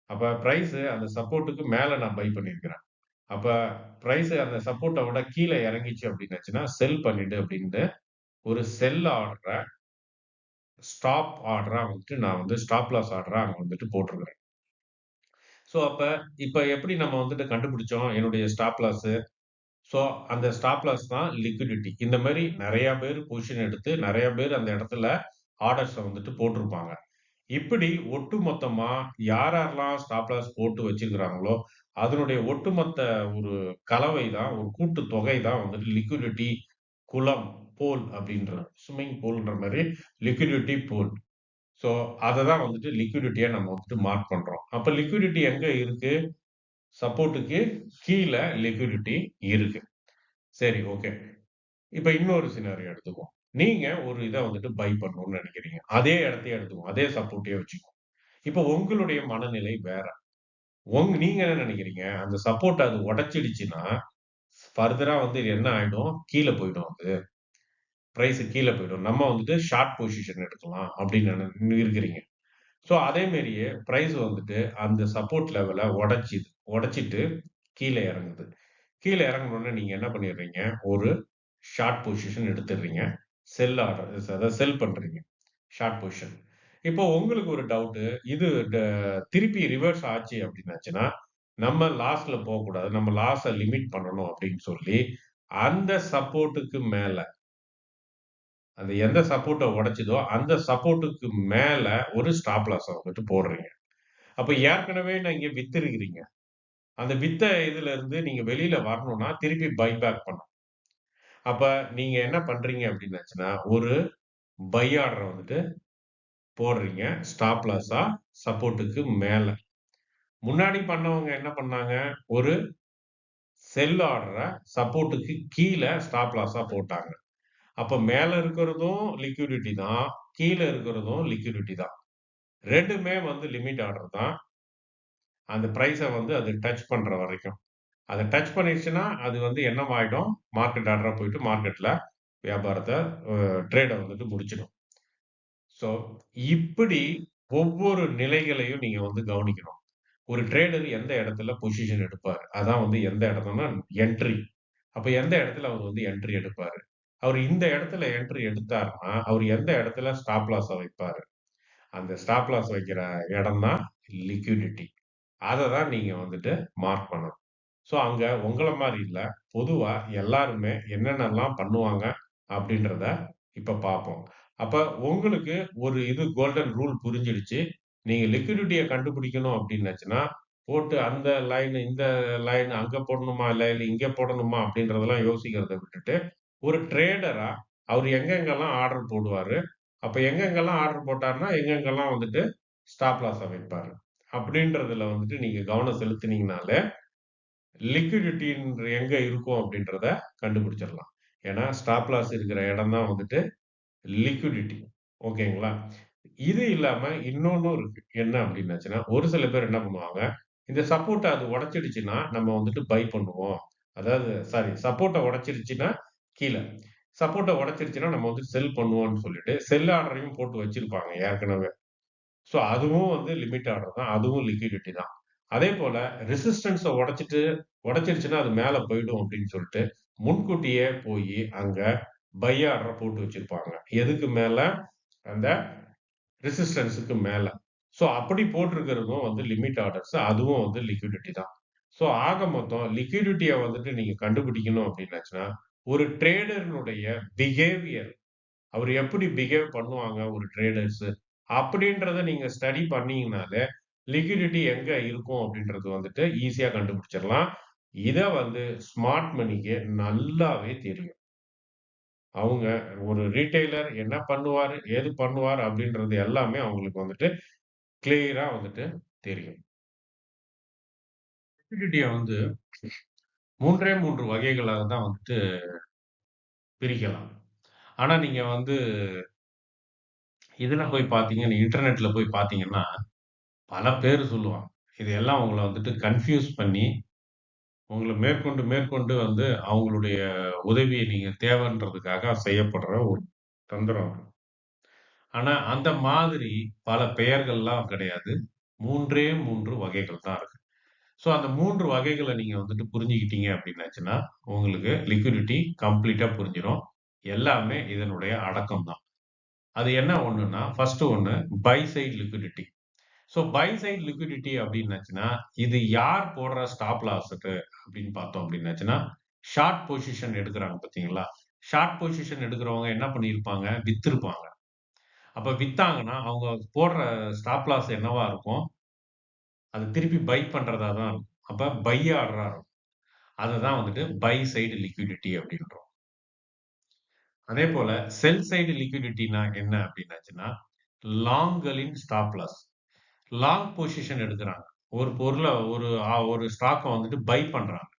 அப்ப பிரைஸ் அந்த சப்போர்ட்க்கு மேல நான் பை பண்ணியிருக்கிறேன். அப்ப பிரைஸ் அந்த சப்போர்ட்ட விட கீழ இறங்கிச்சு அப்டின்னாச்சுன்னா, செல் பண்ணிடு அப்டின்ட்டு ஒரு செல் ஆர்டர ஸ்டாப் ஆர்டரா வந்துட்டு நான் வந்து ஸ்டாப் லாஸ் ஆர்டரா அங்க வந்துட்டு போட்டிருக்கிறேன். ஸோ அப்ப இப்ப எப்படி நம்ம வந்துட்டு கண்டுபிடிச்சோம் என்னுடைய ஸ்டாப் லாஸ்? ஸோ, அந்த ஸ்டாப் லாஸ் தான் லிக்விடிட்டி. இந்த மாரி நெறைய பேர் பொசிஷன் எடுத்து, நெறைய பேர் அந்த இடத்துல ஆர்டர்ஸ வந்துட்டு போட்டிருப்பாங்க. இப்படி ஒட்டுமொத்தமா யாரெல்லாம் ஸ்டாப் லாஸ் போட்டு வச்சிருக்கிறாங்களோ, அதனுடைய ஒட்டுமொத்த ஒரு கலவை தான், ஒரு கூட்டு தொகை தான் வந்துட்டு லிக்விடிட்டி குளம், பூல் அப்படின்ற ஸ்விம்மிங் பூல்ன்ற மாரி லிக்விடிட்டி பூல். ஸோ, அத தான் வந்துட்டு லிக்விடிட்டியா நம்ம வந்துட்டு மார்க் பண்றோம். அப்ப லிக்விடிட்டி எங்க இருக்கு? சப்போர்ட்க்கு கீழ லிக்விடிட்டி இருக்கு. சரி, ஓகே. இப்ப இன்னொரு சினாரியோ எடுத்துக்குவோம். நீங்க ஒரு இத வந்துட்டு பை பண்ணணும்னு நெனைக்கிறீங்க. அதே இடத்தையே எடுத்துக்குவோம். அதே சப்போர்ட்டயே வச்சுக்குவோம். இப்ப உங்களுடைய மனநிலை வேற. நீங்க என்ன நெனைக்கிறீங்க? அந்த சப்போர்ட்ட அது உடைச்சிடுச்சுன்னா, ஃபர்தரா வந்து இது என்ன ஆயிடும்? கீழ போயிடும் அது. பிரைஸ் கீழ போயிடும். நம்ம வந்துட்டு ஷார்ட் பொசிஷன் எடுக்கலாம் அப்படின்னு இருக்கிறீங்க. ஸோ அதே மாரியே பிரைஸ் வந்துட்டு அந்த சப்போர்ட் லெவல உடைச்சிட்டு கீழ இறங்குது. கீழ இறங்குனோனே நீங்க என்ன பண்ணிடுறீங்க, ஒரு ஷார்ட் பொசிஷன் எடுத்துடுறீங்க. செல் ஆர்டர் அதாவது செல் பண்றீங்க. Short position. இப்போ உங்களுக்கு ஒரு டவுட்டு, இது திருப்பி ரிவர்ஸ் ஆச்சு அப்டின்னாச்சுன்னா, நம்ம லாஸ்ல போகக்கூடாது. நம்ம லாஸ லிமிட் பண்ணணும் அப்டின்னு சொல்லி, அந்த சப்போர்ட்டுக்கு மேல, அந்த எந்த சப்போர்ட்ட உடைச்சதோ, அந்த சப்போர்ட்டுக்கு மேல ஒரு ஸ்டாப் லாஸ வந்துட்டு போடுறீங்க. அப்ப ஏற்கனவே நீங்க வித்திருக்கிறீங்க. அந்த வித்த இதுல இருந்து நீங்க வெளியில வரணும்னா, திருப்பி பை பேக் பண்ணணும். அப்ப நீங்க என்ன பண்றீங்க அப்டின்னாச்சுன்னா, ஒரு பை ஆர்டர வந்துட்டு போடுறீங்க. ஸ்டாப் லாஸா சப்போர்ட்டுக்கு மேல. முன்னாடி பண்ணவங்க என்ன பண்ணாங்க, ஒரு செல் ஆர்டர சப்போர்ட்டுக்கு கீழ ஸ்டாப் லாஸா போட்டாங்க. அப்ப மேல இருக்கிறதும் லிக்விடிட்டி தான். கீழ இருக்கிறதும் லிக்விடிட்டி தான். 2மே வந்து லிமிட் ஆர்டர் தான். அந்த பிரைஸ வந்து அது டச் பண்ற வரைக்கும். அத டச் பண்ணிருச்சுன்னா, அது வந்து என்னவாயிடும், மார்க்கெட் ஆர்டரா போயிட்டு மார்க்கெட்ல வியாபாரத்த ட்ரேட வந்துட்டு முடிச்சிடும். ஸோ, இப்படி ஒவ்வொரு நிலைகளையும் நீங்க வந்து கவனிக்கணும். ஒரு ட்ரேடர் எந்த இடத்துல பொசிஷன் எடுப்பார்? அதான் வந்து எந்த இடத்துலனா என்ட்ரி. அப்ப எந்த இடத்துல அவர் வந்து என்ட்ரி எடுப்பாரு? அவரு இந்த இடத்துல என்ட்ரி எடுத்தார்ன்னா, அவரு எந்த இடத்துல ஸ்டாப் லாஸ வைப்பாரு? அந்த ஸ்டாப் லாஸ் வைக்கிற இடம் தான் லிக்விடிட்டி. அத தான் நீங்க வந்துட்டு மார்க் பண்ணணும். ஸோ, அங்க உங்கள மாரி இல்ல. பொதுவா எல்லாருமே என்னென்னலாம் பண்ணுவாங்க அப்படின்றத இப்ப பார்ப்போம். அப்ப உங்களுக்கு ஒரு இது கோல்டன் ரூல் புரிஞ்சிடுச்சு. நீங்க லிக்விடிட்டிய கண்டுபிடிக்கணும் அப்படின்னாச்சுன்னா, போட்டு அந்த லைன், இந்த லைன் அங்க போடணுமா? இல்ல இங்க போடணுமா? அப்படின்றதெல்லாம் யோசிக்கிறத விட்டுட்டு, ஒரு ட்ரேடரா அவரு எங்கெங்கெல்லாம் ஆர்டர் போடுவாரு? அப்ப எங்கெங்கெல்லாம் ஆர்டர் போட்டார்ன்னா, எங்கெங்கெல்லாம் வந்துட்டு ஸ்டாப் லாஸ வைப்பாரு? அப்படின்றதுல வந்துட்டு நீங்க கவனம் செலுத்தினீங்கனாலே லிக்விடிட்டின்ற எங்க இருக்கும் அப்படின்றத கண்டுபிடிச்சிடலாம். ஏன்னா, ஸ்டாப் லாஸ் இருக்கிற இடம் தான் வந்துட்டு லிக்விடிட்டி. ஓகேங்களா? இது இல்லாம இன்னொன்னும் இருக்கு. என்ன அப்படின்னாச்சுன்னா, ஒரு சில பேர் என்ன பண்ணுவாங்க, இந்த சப்போர்ட்ட அது உடைச்சிடுச்சுன்னா, நம்ம வந்துட்டு பை பண்ணுவோம். அதாவது சப்போர்ட்ட உடைச்சிருச்சுன்னா கீழ. சப்போர்ட்ட உடைச்சிருச்சுன்னா, நம்ம வந்து செல் பண்ணுவோம்ன்னு சொல்லிட்டு, செல் ஆர்டரையும் போட்டு வச்சிருப்பாங்க ஏற்கனவே. ஸோ அதுவும் வந்து லிமிட் ஆர்டர் தான். அதுவும் லிக்விடிட்டி தான். அதேபோல ரெசிஸ்டன்ஸ உடைச்சிருச்சுன்னா அது மேல போயிடும் அப்படின்னு சொல்லிட்டு, முன்கூட்டியே போயி அங்க பை ஆர்டர போட்டு வச்சிருப்பாங்க. எதுக்கு மேல? அந்த ரெசிஸ்டன்ஸ்க்கு மேல. ஸோ அப்படி போட்டிருக்கிறதும் வந்து லிமிட் ஆர்டர்ஸ். அதுவும் வந்து லிக்விடிட்டி தான். ஸோ ஆக மொத்தம் லிக்விடிட்டிய வந்துட்டு நீங்க கண்டுபிடிக்கணும் அப்படின்னாச்சுன்னா, ஒரு ட்ரேடர்னுடைய பிஹேவியர் அவரு எப்படி பிஹேவ் பண்ணுவாங்க ஒரு ட்ரேடர்ஸு. அப்படின்றத நீங்க ஸ்டடி பண்ணீங்கனாலே, லிக்விடிட்டி எங்க இருக்கும் அப்படின்றது வந்துட்டு ஈஸியா கண்டுபிடிச்சிடலாம். இத வந்து ஸ்மார்ட் மனிக்கு நல்லாவே தெரியும். அவங்க ஒரு ரீட்டெய்லர் என்ன பண்ணுவாரு, ஏது பண்ணுவார் அப்படின்றது எல்லாமே அவங்களுக்கு வந்துட்டு கிளியரா வந்துட்டு தெரியும். லிக்விடிட்டிய வந்து 3 வகைகளாக தான் வந்துட்டு பிரிக்கலாம். ஆனா நீங்க வந்து இதுல போய் பார்த்தீங்க இன்டர்நெட்ல போய் பார்த்தீங்கன்னா பல பேரு சொல்லுவாங்க. இது எல்லாம் உங்கள வந்துட்டு கன்ஃப்யூஸ் பண்ணி, உங்கள மேற்கொண்டு வந்து அவங்களுடைய உதவிய நீங்க தேவைன்றதுக்காக செய்யப்படுற ஒரு தந்திரம் அது. ஆனா, அந்த மாதிரி பல பெயர்கள்லாம் கிடையாது. 3 வகைகள் தான் இருக்கு. ஸோ, அந்த 3 வகைகள நீங்க வந்துட்டு புரிஞ்சுக்கிட்டீங்க அப்படின்னாச்சுன்னா, உங்களுக்கு லிக்விடிட்டி கம்ப்ளீட்டா புரிஞ்சிரும். எல்லாமே இதனுடைய அடக்கம் தான். அது என்ன ஒண்ணுன்னா, ஃபர்ஸ்ட் ஒண்ணு buy side liquidity. So buy side liquidity அப்டின்னாச்சுன்னா, இது யார் போடுற ஸ்டாப் லாஸுக்கு அப்படின்னு பார்த்தோம் அப்படின்னாச்சுன்னா, ஷார்ட் பொசிஷன் எடுக்குறாங்க பார்த்தீங்களா? ஷார்ட் பொசிஷன் எடுக்கிறவங்க என்ன பண்ணியிருப்பாங்க? வித்திருப்பாங்க. அப்ப வித்தாங்கன்னா, அவங்க போடுற ஸ்டாப் லாஸ் என்னவா இருக்கும்? அது திருப்பி பை பண்றதா தான் இருக்கும். அப்ப பை ஆர்டரா இருக்கும். அததான் வந்துட்டு பை சைடு லிக்விடிட்டி அப்படின்றோம். அதேபோல செல் சைடு லிக்விடிட்டினா என்ன அப்படின்னாச்சுன்னா, லாங்களின் ஸ்டாப் லாஸ். லாங் பொசிஷன் எடுக்குறாங்க. ஒரு பொருள ஒரு ஸ்டாக்க வந்துட்டு பை பண்றாங்க.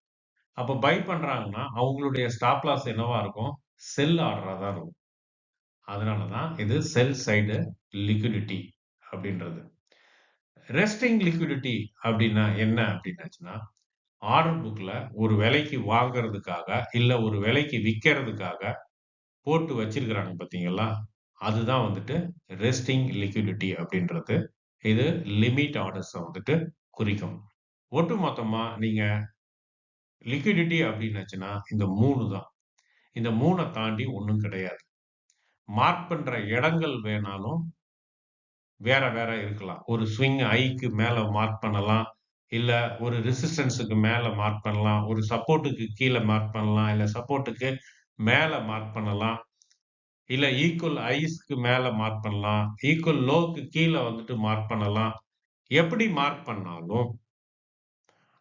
அப்ப பை பண்றாங்கன்னா, அவங்களுடைய ஸ்டாப் லாஸ் என்னவா இருக்கும்? செல் ஆர்டரா தான் இருக்கும். அதனால தான் இது செல் சைடு லிக்விடிட்டி அப்படின்றது. ரெஸ்டிங் லிக்விடிட்டி அப்படின்னா என்ன அப்படின்னாச்சுன்னா, ஆர்டர் புக்ல ஒரு விலைக்கு வாங்குறதுக்காக, இல்ல ஒரு விலைக்கு விக்கிறதுக்காக போட்டு வச்சிருக்கிறாங்க பார்த்தீங்களா? அதுதான் வந்துட்டு ரெஸ்டிங் லிக்விடிட்டி அப்படின்றது. இது லிமிட் ஆர்டர்ஸ வந்துட்டு குறிக்கும். ஒட்டுமொத்தமா நீங்க லிக்விடிட்டி அப்டின்னாச்சுன்னா, இந்த 3 தான். இந்த 3 தாண்டி ஒண்ணும் கிடையாது. மார்க் பண்ற இடங்கள் வேணாலும் வேற வேற இருக்கலாம். ஒரு ஸ்விங் ஹைக்கு மேல மார்க் பண்ணலாம். இல்ல ஒரு ரெசிஸ்டன்ஸ்க்கு மேல மார்க் பண்ணலாம். ஒரு சப்போர்ட்க்கு கீழ மார்க் பண்ணலாம். இல்ல சப்போர்ட்க்கு மேல மார்க் பண்ணலாம். இல்ல ஈக்குவல் ஹைஸ்க்கு மேல மார்க் பண்ணலாம். ஈக்குவல் லோக்கு கீழ வந்துட்டு மார்க் பண்ணலாம். எப்படி மார்க் பண்ணாலும்,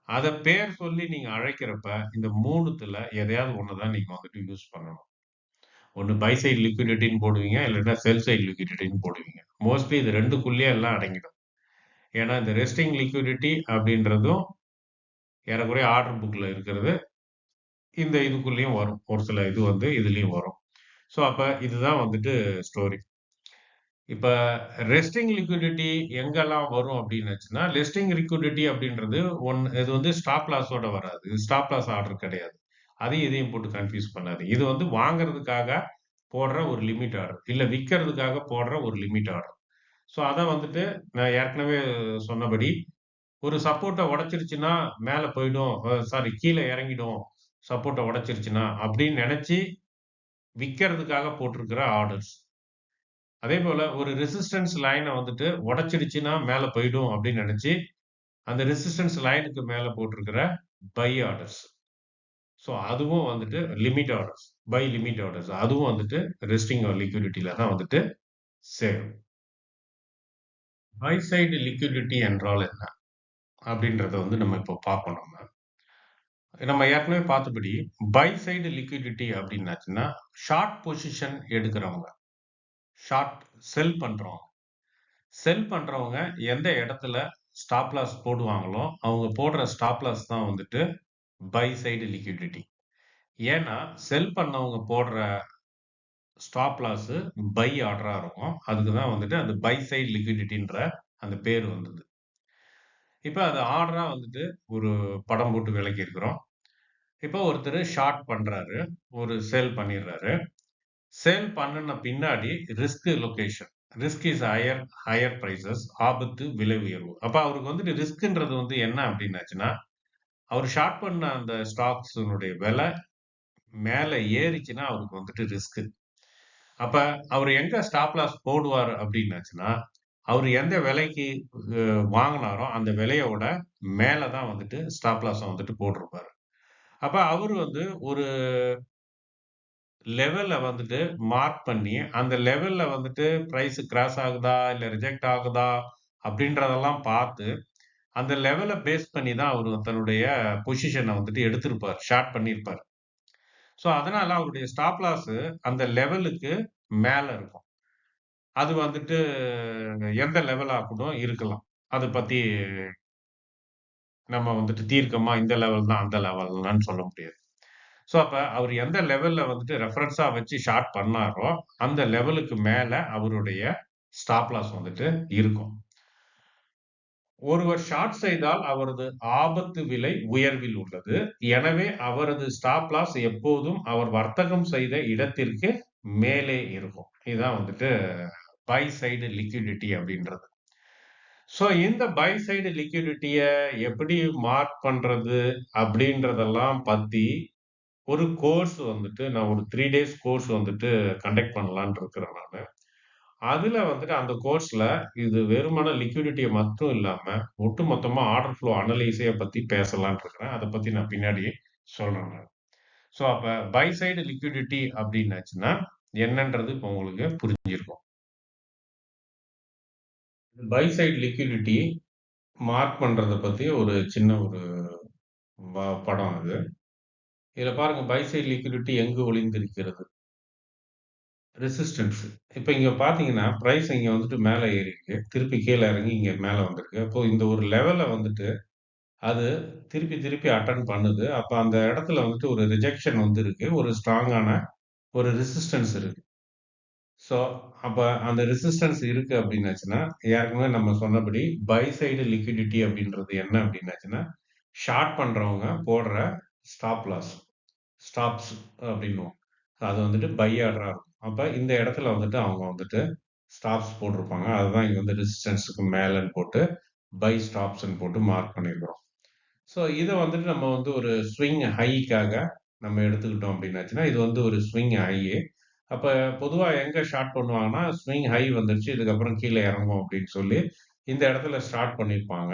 அத பேர் சொல்லி நீங்க அழைக்கிறப்ப, இந்த 3த்துல எதையாவது ஒண்ண தான் நீங்க வந்துட்டு யூஸ் பண்ணணும். ஒண்ணு பை சைட் லிக்விடிட்டின்னு போடுவீங்க. இல்லன்னா செல் சைட் லிக்விடிட்டின்னு போடுவீங்க. மோஸ்ட்லி இது 2க்குள்ளயே எல்லாம் அடங்கிடும். ஏன்னா, இந்த ரெஸ்டிங் லிக்விடிட்டி அப்படின்றதும் ஏறக்குறைய ஆர்டர் புக்ல இருக்கிறது. இந்த இதுக்குள்ளயும் வரும். ஒரு சில இது வந்து இதுலயும் வரும். ஸோ, அப்ப இதுதான் வந்துட்டு ஸ்டோரி. இப்ப ரெஸ்டிங் லிக்விடிட்டி எங்கெல்லாம் வரும் அப்டின்னுச்சுன்னா, ரெஸ்டிங் லிக்விடிட்டி அப்டின்றது இது வந்து ஸ்டாப் லாஸோட வராது. இது ஸ்டாப் லாஸ் ஆர்டர் கிடையாது. அதையும் இதையும் போட்டு கன்ஃப்யூஸ் பண்ணாதீங்க. இது வந்து வாங்குறதுக்காக போடுற ஒரு லிமிட் ஆர்டர். இல்ல விக்கிறதுக்காக போடுற ஒரு லிமிட் ஆர்டர். ஸோ அத வந்துட்டு நான் ஏற்கனவே சொன்னபடி, ஒரு சப்போர்ட்ட உடைச்சிருச்சுன்னா மேல போயிடும். சாரி கீழ இறங்கிடும். சப்போர்ட்ட உடைச்சிருச்சுன்னா அப்டின்னு நெனச்சு விக்கிறதுக்காக போட்டிருக்கிற ஆர்டர்ஸ். அதேபோல ஒரு ரெசிஸ்டன்ஸ் லைன வந்துட்டு உடைச்சிடுச்சுன்னா மேல போயிடும் அப்படின்னு நினைச்சு, அந்த ரெசிஸ்டன்ஸ் லைனுக்கு மேல போட்டிருக்கிற பை ஆர்டர்ஸ். ஸோ அதுவும் வந்துட்டு limit orders. Buy limit orders. அதுவும் வந்துட்டு ரெஸ்டிங் லிக்விடிட்டில தான் வந்துட்டு சேரும். பை சைடு லிக்விடிட்டி என்றால் என்ன? அப்படின்றத வந்து நம்ம இப்போ பார்ப்போம் நம்ம. நம்ம ஏற்கனவே பார்த்தபடி, பை சைடு லிக்விடிட்டி அப்படின்னாச்சுன்னா, ஷார்ட் பொசிஷன் எடுக்கிறவங்க. ஷார்ட் செல் பண்றோம். செல் பண்றவங்க எந்த இடத்துல ஸ்டாப் லாஸ் போடுவாங்களோ, அவங்க போடுற ஸ்டாப் லாஸ் தான் வந்துட்டு பை சைடு லிக்விடிட்டி. ஏன்னா, செல் பண்ணவங்க போடுற ஸ்டாப் லாஸ் பை ஆர்டரா இருக்கும். அதுக்கு தான் வந்துட்டு அந்த பை சைடு லிக்விடிட்டின்ற அந்த பேர் வந்தது. இப்ப அது ஆர்டரா வந்துட்டு ஒரு படம் போட்டு விளக்கியிருக்கிறோம். இப்ப ஒருத்தரு ஷார்ட் பண்றாரு. ஒரு சேல் பண்ணிடுறாரு. சேல் பண்ணுன பின்னாடி risk location. Risk is higher higher prices. ஆபத்து விலை உயர்வு. அப்ப அவருக்கு வந்துட்டு ரிஸ்க்ன்றது வந்து என்ன அப்டின்னாச்சுன்னா, அவரு ஷார்ட் பண்ண அந்த ஸ்டாக்ஸ்னுடைய விலை மேல ஏறிச்சுன்னா அவருக்கு வந்துட்டு ரிஸ்க். அப்ப அவரு எங்க ஸ்டாப் லாஸ் போடுவாரு அப்டின்னாச்சுன்னா, அவரு எந்த விலைக்கு வாங்குனாரோ அந்த விலையோட மேல தான் வந்துட்டு ஸ்டாப் லாஸ வந்துட்டு போட்டிருப்பாரு. அப்ப அவரு வந்து ஒரு லெவல வந்துட்டு மார்க் பண்ணி, அந்த லெவல்ல வந்துட்டு பிரைஸ் கிராஸ் ஆகுதா? இல்ல ரிஜெக்ட் ஆகுதா? அப்படின்றதெல்லாம் பார்த்து, அந்த லெவல பேஸ் பண்ணி தான் அவரு தன்னுடைய பொசிஷன வந்துட்டு எடுத்திருப்பார். ஷார்ட் பண்ணியிருப்பார். ஸோ, அதனால அவருடைய ஸ்டாப் லாஸ் அந்த லெவலுக்கு மேல இருக்கும். அது வந்துட்டு எந்த லெவலா கூட இருக்கலாம். அத பத்தி நம்ம வந்துட்டு தீர்க்கமா இந்த லெவல் தான், அந்த லெவல் தான்னு சொல்ல முடியாது. ஸோ, அப்ப அவரு எந்த லெவல்ல வந்துட்டு ரெஃபரன்ஸா வச்சு ஷார்ட் பண்ணாரோ, அந்த லெவலுக்கு மேல அவருடைய ஸ்டாப் லாஸ் வந்துட்டு இருக்கும். ஒருவர் ஷார்ட் செய்தால் அவரது ஆபத்து விலை உயர்வில் உள்ளது. எனவே அவரது ஸ்டாப் லாஸ் எப்போதும் அவர் வர்த்தகம் செய்த இடத்திற்கு மேலே இருக்கும். இதுதான் வந்துட்டு பை சைடு லிக்விடிட்டி அப்படின்றது. ஸோ இந்த பை சைடு லிக்விடிட்டிய எப்படி மார்க் பண்றது அப்படின்றதெல்லாம் பத்தி ஒரு கோர்ஸ் வந்துட்டு நான் ஒரு 3 டேஸ் கோர்ஸ் வந்துட்டு கண்டக்ட் பண்ணலான்ட்டு இருக்கிறேன் நானு. அதுல வந்துட்டு அந்த கோர்ஸ்ல இது வெறுமனே லிக்விடிட்டிய மட்டும் இல்லாம, ஒட்டுமொத்தமா ஆர்டர் ஃப்ளோ அனலைஸே பத்தி பேசலான்ட்டு இருக்கிறேன். அத பத்தி நான் பின்னாடி சொல்றேன் நான். ஸோ அப்ப பை சைடு லிக்விடிட்டி அப்டின்னாச்சுன்னா, என்னன்றது இப்ப உங்களுக்கு புரிஞ்சிருக்கும். பை சைடு லிக்விடிட்டி மார்க் பண்றத பத்தி ஒரு சின்ன ஒரு படம் அது. இதுல பாருங்க பை சைடு லிக்விடிட்டி எங்கு ஒளிந்திருக்கிறது? ரெசிஸ்டன்ஸ். இப்ப இங்க பார்த்தீங்கன்னா, பிரைஸ் இங்க வந்துட்டு மேல ஏறிருக்கு. திருப்பி கீழ இறங்கி இங்க மேல வந்திருக்கு. அப்போ இந்த ஒரு லெவல்ல வந்துட்டு அது திருப்பி திருப்பி அட்டெண்ட் பண்ணுது. அப்ப அந்த இடத்துல வந்துட்டு ஒரு ரிஜெக்ஷன் வந்து இருக்கு. ஒரு ஸ்ட்ராங்கான ஒரு ரெசிஸ்டன்ஸ் இருக்கு. ஸோ, அப்ப அந்த ரெசிஸ்டன்ஸ் இருக்கு அப்டின்னாச்சுன்னா, ஏற்கனவே நம்ம சொன்னபடி பை சைடு லிக்விடிட்டி அப்டின்றது என்ன அப்டின்னாச்சுன்னா, ஷார்ட் பண்றவங்க போடுற ஸ்டாப் லாஸ். ஸ்டாப்ஸ் அப்டின்னுவோம். அது வந்துட்டு பை ஆர்டரா இருக்கும். அப்ப இந்த இடத்துல வந்துட்டு அவங்க வந்துட்டு ஸ்டாப்ஸ் போட்டிருப்பாங்க. அதுதான் இங்க வந்து ரெசிஸ்டன்ஸ்க்கு மேலன்னு போட்டு பை ஸ்டாப்ஸ்ன்னு போட்டு மார்க் பண்ணியிருக்கிறோம். ஸோ இத வந்துட்டு நம்ம வந்து ஒரு ஸ்விங் ஹைக்காக நம்ம எடுத்துக்கிட்டோம் அப்படின்னாச்சுன்னா, இது வந்து ஒரு ஸ்விங் ஹை. அப்ப பொதுவா எங்க ஷார்ட் பண்ணுவாங்கன்னா, ஸ்விங் ஹை வந்துருச்சு. இதுக்கப்புறம் கீழ இறங்கும் அப்படின்னு சொல்லி, இந்த இடத்துல ஸ்டார்ட் பண்ணியிருப்பாங்க.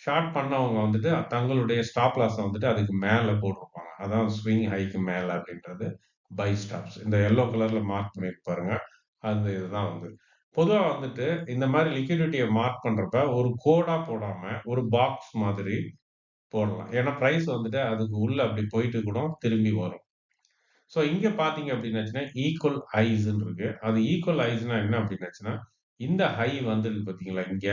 ஷார்ட் பண்ணவங்க வந்துட்டு தங்களுடைய ஸ்டாப் லாஸ வந்துட்டு அதுக்கு மேல போட்டிருப்பாங்க. அதான் ஸ்விங் ஹைக்கு மேல அப்படின்றது பை ஸ்டாப்ஸ். இந்த எல்லோ கலர்ல மார்க் பண்ணியிருக்கு பாருங்க. அந்த இதுதான் வந்து. பொதுவா வந்துட்டு இந்த மாரி லிக்விடிட்டிய மார்க் பண்றப்ப ஒரு கோடா போடாம, ஒரு பாக்ஸ் மாதிரி போடலாம். ஏன்னா பிரைஸ் வந்துட்டு அதுக்கு உள்ள அப்படி போயிட்டு கூட திரும்பி வரும். ஸோ இங்க பார்த்தீங்க அப்படின்னாச்சுன்னா, ஈக்குவல் ஹைஸ்ன்னு இருக்கு. அது ஈக்குவல் ஹைஸ்ன்னா என்ன அப்படின்னாச்சுன்னா, இந்த ஹை வந்திருக்கு பார்த்தீங்களா இங்க,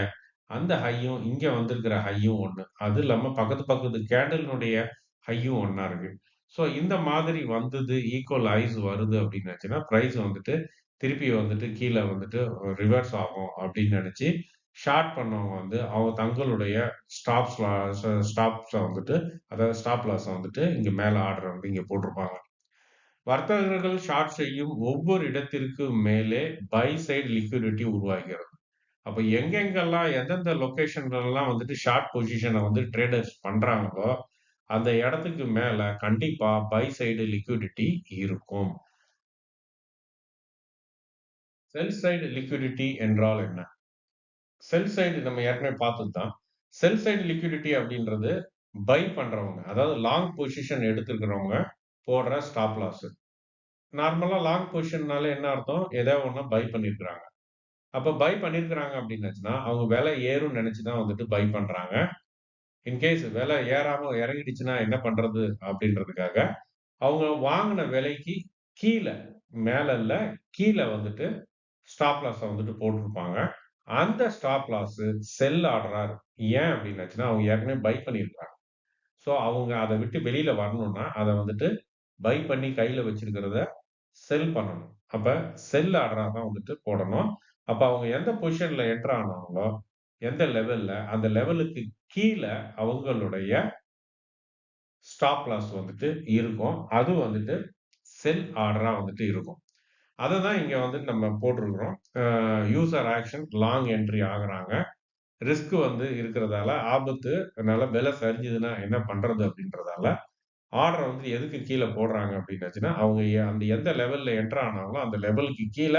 அந்த ஹையும், இங்க வந்திருக்கிற ஹையும் ஒண்ணு. அது இல்லாம பக்கத்து பக்கத்து கேண்டில்னுடைய ஹையும் ஒண்ணா இருக்கு. ஸோ இந்த மாதிரி வந்தது ஈக்குவல் ஹைஸ் வருது அப்படின்னாச்சுன்னா, பிரைஸ் வந்துட்டு திருப்பி வந்துட்டு கீழ வந்துட்டு ரிவர்ஸ் ஆகும் அப்படின்னு நெனச்சு, ஷார்ட் பண்ணவங்க வந்து அவங்க தங்களுடைய ஸ்டாப்ஸ வந்துட்டு அதாவது ஸ்டாப் லாஸ வந்துட்டு இங்க மேல ஆர்டர வந்து இங்க போட்டிருப்பாங்க. வர்த்தகர்கள் ஷார்ட் செய்யும் ஒவ்வொரு இடத்திற்கு மேலே பை சைடு லிக்விடிட்டி உருவாகிறது. அப்ப எங்கெங்கெல்லாம் எந்தெந்த லொகேஷன்லலாம் வந்துட்டு ஷார்ட் பொசிஷன வந்து ட்ரேடர்ஸ் பண்றாங்களோ, அந்த இடத்துக்கு மேல கண்டிப்பா பை சைடு லிக்விடிட்டி இருக்கும். செல் சைடு லிக்விடிட்டி என்றால் என்ன? செல் சைடு நம்ம ஏற்கனவே பார்த்தது தான். செல் சைடு லிக்விடிட்டி அப்படின்றது பை பண்றவங்க, அதாவது லாங் பொசிஷன் எடுத்திருக்கிறவங்க போடுற ஸ்டாப் லாஸ். நார்மலா லாங் பொசிஷன்னாலே என்ன அர்த்தம்? ஏதோ ஒண்ண பை பண்ணியிருக்கிறாங்க. அப்ப பை பண்ணியிருக்கிறாங்க அப்டின்னாச்சுன்னா, அவங்க விலை ஏறும்னு நெனச்சு தான் வந்துட்டு பை பண்றாங்க. இன்கேஸ் விலை ஏறாம இறங்கிடுச்சுன்னா என்ன பண்றது? அப்டின்றதுக்காக, அவங்க வாங்குன விலைக்கு கீழ, மேல இல்ல, கீழ வந்துட்டு ஸ்டாப் லாஸ வந்துட்டு போட்டிருப்பாங்க. அந்த ஸ்டாப் லாஸ் செல் ஆர்டரா இருக்கும். ஏன் அப்டின்னாச்சுன்னா, அவங்க ஏற்கனவே பை பண்ணியிருக்காங்க. ஸோ அவங்க அத விட்டு வெளியில வரணும்னா, அத வந்துட்டு பை பண்ணி கையில வச்சிருக்கிறத செல் பண்ணணும். அப்ப செல் ஆர்டரா தான் வந்துட்டு போடணும். அப்ப அவங்க எந்த பொசிஷன்ல என்டர் ஆனாங்களோ, எந்த லெவல்ல, அந்த லெவலுக்கு கீழ அவங்களுடைய ஸ்டாப் லாஸ் வந்துட்டு இருக்கும். அது வந்துட்டு செல் ஆர்டரா வந்துட்டு இருக்கும். அததான் இங்க வந்துட்டு நம்ம போட்டிருக்கிறோம். யூசர் ஆக்ஷன் லாங் என்ட்ரி ஆகுறாங்க. ரிஸ்க் வந்து இருக்கிறதால, ஆபத்து அதனால விலை சரிஞ்சதுன்னா என்ன பண்றது அப்படின்றதால, ஆர்டர வந்து எதுக்கு கீழ போடுறாங்க அப்படின்னாச்சுன்னா, அவங்க அந்த எந்த லெவல்ல என்டர் ஆனாங்களோ, அந்த லெவலுக்கு கீழ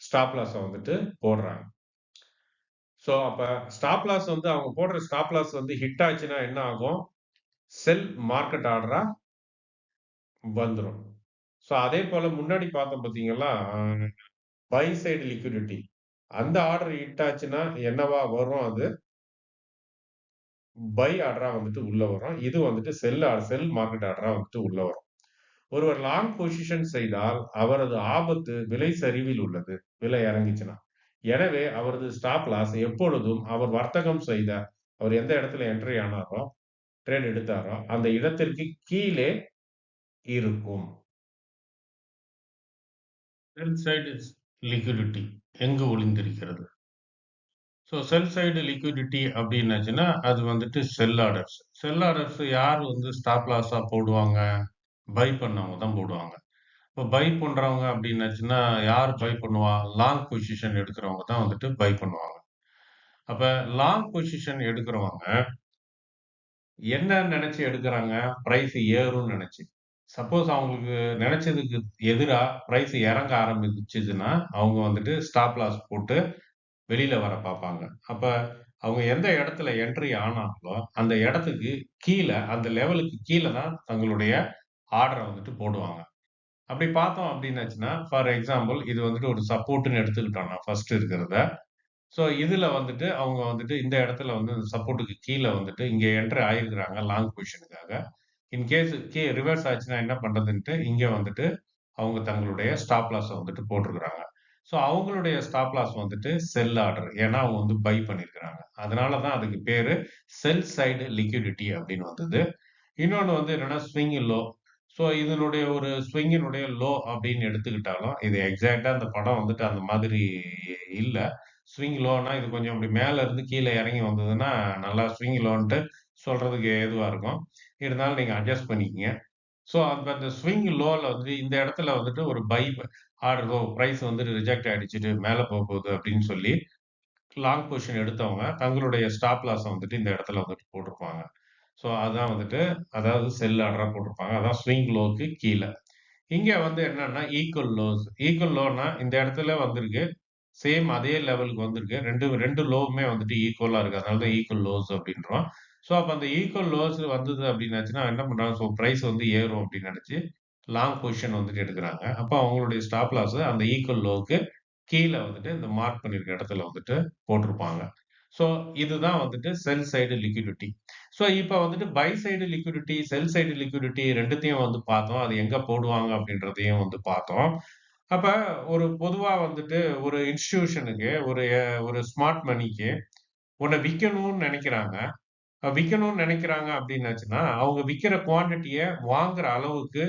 ஸ்டாப் லாஸ வந்துட்டு போடுறாங்க. ஸோ அப்ப ஸ்டாப் லாஸ் வந்து அவங்க போடுற ஸ்டாப் லாஸ் வந்து ஹிட் ஆச்சுன்னா என்ன ஆகும்? செல் மார்க்கெட் ஆர்டரா வந்துரும். ஸோ அதே போல முன்னாடி பார்த்தோம் பார்த்தீங்களா, பை சைடு லிக்விடிட்டி. அந்த ஆர்டர் ஹிட் ஆச்சுன்னா என்னவா வரும் அது? பை ஆர்டரா வந்துட்டு உள்ள வரும். இது வந்துட்டு செல் மார்க்கெட் ஆர்டரா வந்துட்டு உள்ள வரும். ஒருவர் லாங் பொசிஷன் செய்தால் அவரது ஆபத்து விலை சரிவில் உள்ளது. விலை இறங்கிச்சுன்னா. எனவே அவரது ஸ்டாப் லாஸ் எப்பொழுதும் அவர் வர்த்தகம் செய்த அவர் எந்த இடத்துல என்ட்ரி ஆனாரோ, ட்ரேட் எடுத்தாரோ, அந்த இடத்திற்கு கீழே இருக்கும். செல் சைடு லிக்விடிட்டி எங்கு ஒளிந்திருக்கிறது? ஸோ செல் சைடு லிக்விடிட்டி அப்டின்னாச்சுன்னா, அது வந்துட்டு செல் ஆர்டர்ஸ். செல் ஆர்டர்ஸ் யார் வந்து ஸ்டாப் லாஸா போடுவாங்க? பை பண்ணவங்க தான் போடுவாங்க. இப்போ பை பண்றவங்க அப்டின்னாச்சுன்னா, யார் பை பண்ணுவா? லாங் பொசிஷன் எடுக்கிறவங்க தான் வந்துட்டு பை பண்ணுவாங்க. அப்ப லாங் பொசிஷன் எடுக்கிறவங்க என்ன நெனச்சு எடுக்குறாங்க? பிரைஸ் ஏறும்னு நெனச்சு. சப்போஸ் அவங்களுக்கு நெனச்சதுக்கு எதிரா பிரைஸ் இறங்க ஆரம்பிச்சுதுன்னா, அவங்க வந்துட்டு ஸ்டாப் லாஸ் போட்டு வெளியில வர பாப்பாங்க. அப்ப அவங்க எந்த இடத்துல என்ட்ரி ஆனாங்களோ, அந்த இடத்துக்கு கீழ, அந்த லெவலுக்கு கீழ தான் தங்களுடைய ஆர்டர வந்துட்டு போடுவாங்க. அப்படி பார்த்தோம் அப்படின்னாச்சுன்னா, ஃபார் எக்ஸாம்பிள் இது வந்துட்டு ஒரு சப்போர்ட்ன்னு எடுத்துக்கிட்டோம்னா, ஃபர்ஸ்ட் இருக்கிறத. ஸோ இதுல வந்துட்டு அவங்க வந்துட்டு இந்த இடத்துல வந்து சப்போர்ட்க்கு கீழ வந்துட்டு இங்க என்டர் ஆயிருக்கிறாங்க லாங் பொசிஷனுக்காக. இன்கேஸ் ரிவர்ஸ் ஆச்சுன்னா என்ன பண்றதுன்ட்டு, இங்க வந்துட்டு அவங்க தங்களுடைய ஸ்டாப் லாஸ வந்துட்டு போட்டிருக்கிறாங்க. ஸோ அவங்களுடைய ஸ்டாப் லாஸ் வந்துட்டு செல் ஆர்டர். ஏன்னா அவங்க வந்து பை பண்ணியிருக்கிறாங்க. அதனால தான் அதுக்கு பேரு செல் சைடு லிக்விடிட்டி அப்படின்னு வந்தது. இன்னொன்னு வந்து என்னன்னா ஸ்விங் லோ. ஸோ இதனுடைய ஒரு ஸ்விங்கினுடைய லோ அப்படின்னு எடுத்துக்கிட்டாலும், இது எக்ஸாக்ட்டா அந்த படம் வந்துட்டு அந்த மாதிரி இல்ல. ஸ்விங் லோன்னா இது கொஞ்சம் அப்படி மேல இருந்து கீழ இறங்கி வந்ததுன்னா, நல்லா ஸ்விங் லோன்ட்டு சொல்றதுக்கு ஏதுவா இருக்கும். இருந்தாலும் நீங்க அட்ஜஸ்ட் பண்ணிக்கங்க. ஸோ அந்த ஸ்விங் லோல வந்து இந்த இடத்துல வந்துட்டு ஒரு பை ஆர்டர் பிரைஸ் வந்துட்டு ரிஜெக்ட் ஆயிடுச்சுட்டு மேல போகுது அப்படின்னு சொல்லி லாங் பொசிஷன் எடுத்தவங்க தங்களுடைய ஸ்டாப் லாஸ வந்துட்டு இந்த இடத்துல வந்துட்டு போட்டிருப்பாங்க. ஸோ அதான் வந்துட்டு அதாவது செல் ஆர்டரா போட்டிருப்பாங்க. அதான் ஸ்விங் லோக்கு கீழ. இங்க வந்து என்னன்னா ஈக்குவல் லோஸ். ஈக்குவல் லோன்னா இந்த இடத்துல வந்திருக்கு. சேம் அதே லெவலுக்கு வந்திருக்கு. 2 லோவுமே வந்துட்டு ஈக்குவலா இருக்கு. அதனால தான் ஈக்குவல் லோஸ் அப்படின்றோம். ஸோ அப்ப அந்த ஈக்குவல் லோஸ் வந்தது அப்படின்னாச்சுன்னா என்ன பண்றாங்க? ஸோ பிரைஸ் வந்து ஏறும் அப்படின்னு நெனச்சு லாங் பொசிஷன் வந்துட்டு எடுக்குறாங்க. அப்ப அவங்களுடைய ஸ்டாப் லாஸ் அந்த ஈக்குவல் லோவுக்கு கீழ வந்துட்டு இந்த மார்க் பண்ணியிருக்க இடத்துல வந்துட்டு போட்டிருப்பாங்க. ஸோ இதுதான் வந்துட்டு செல் சைடு லிக்விடிட்டி. ஸோ இப்ப வந்துட்டு buy side liquidity, sell side liquidity 2த்தையும் வந்து பார்த்தோம். அது எங்க போடுவாங்க அப்படின்றதையும் வந்து பார்த்தோம். அப்ப ஒரு பொதுவா வந்துட்டு ஒரு இன்ஸ்டிடியூஷனுக்கு ஒரு ஸ்மார்ட் மணிக்கு ஒண்ண விக்கணும்னு நெனைக்கிறாங்க. விக்கணும்னு நெனைக்கிறாங்க அப்டின்னாச்சுன்னா, அவங்க விக்கிற குவான்டிட்டிய வாங்குற அளவுக்கு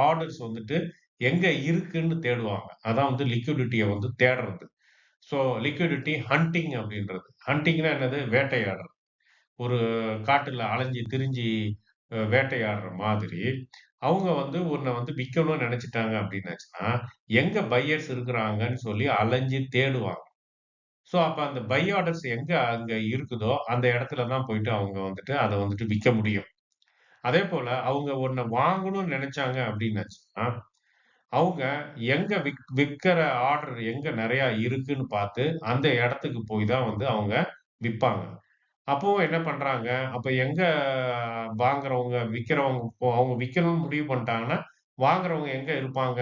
ஆர்டர்ஸ் வந்துட்டு எங்க இருக்குன்னு தேடுவாங்க. அதான் வந்து லிக்விடிட்டிய வந்து தேடுறது. ஸோ லிக்விடிட்டி ஹண்டிங் அப்டின்றது. ஹண்டிங்னா என்னது? வேட்டையாடுறது. ஒரு காட்டுல அலைஞ்சு திரிஞ்சு வேட்டையாடுற மாதிரி, அவங்க வந்து ஒண்ண வந்து விக்கணும்னு நெனச்சுட்டாங்க அப்டின்னாச்சுன்னா, எங்க பையர்ஸ் இருக்கிறாங்கன்னு சொல்லி அலைஞ்சு தேடுவாங்க. ஸோ அப்ப அந்த பை ஆர்டர்ஸ் எங்க அங்க இருக்குதோ, அந்த இடத்துல தான் போயிட்டு அவங்க வந்துட்டு அத வந்துட்டு விக்க முடியும். அதேபோல அவங்க ஒண்ண வாங்கணும்னு நெனச்சாங்க அப்டின்னாச்சுன்னா, அவங்க எங்க விக்கிற ஆர்டர் எங்க நெறையா இருக்குன்னு பார்த்து, அந்த இடத்துக்கு போய் தான் வந்து அவங்க விப்பாங்க. அப்பவும் என்ன பண்றாங்க, அப்ப எங்க வாங்குறவங்க, விக்கிறவங்க அவங்க விக்கணும்னு முடிவு பண்ணிட்டாங்கன்னா, வாங்குறவங்க எங்க இருப்பாங்க?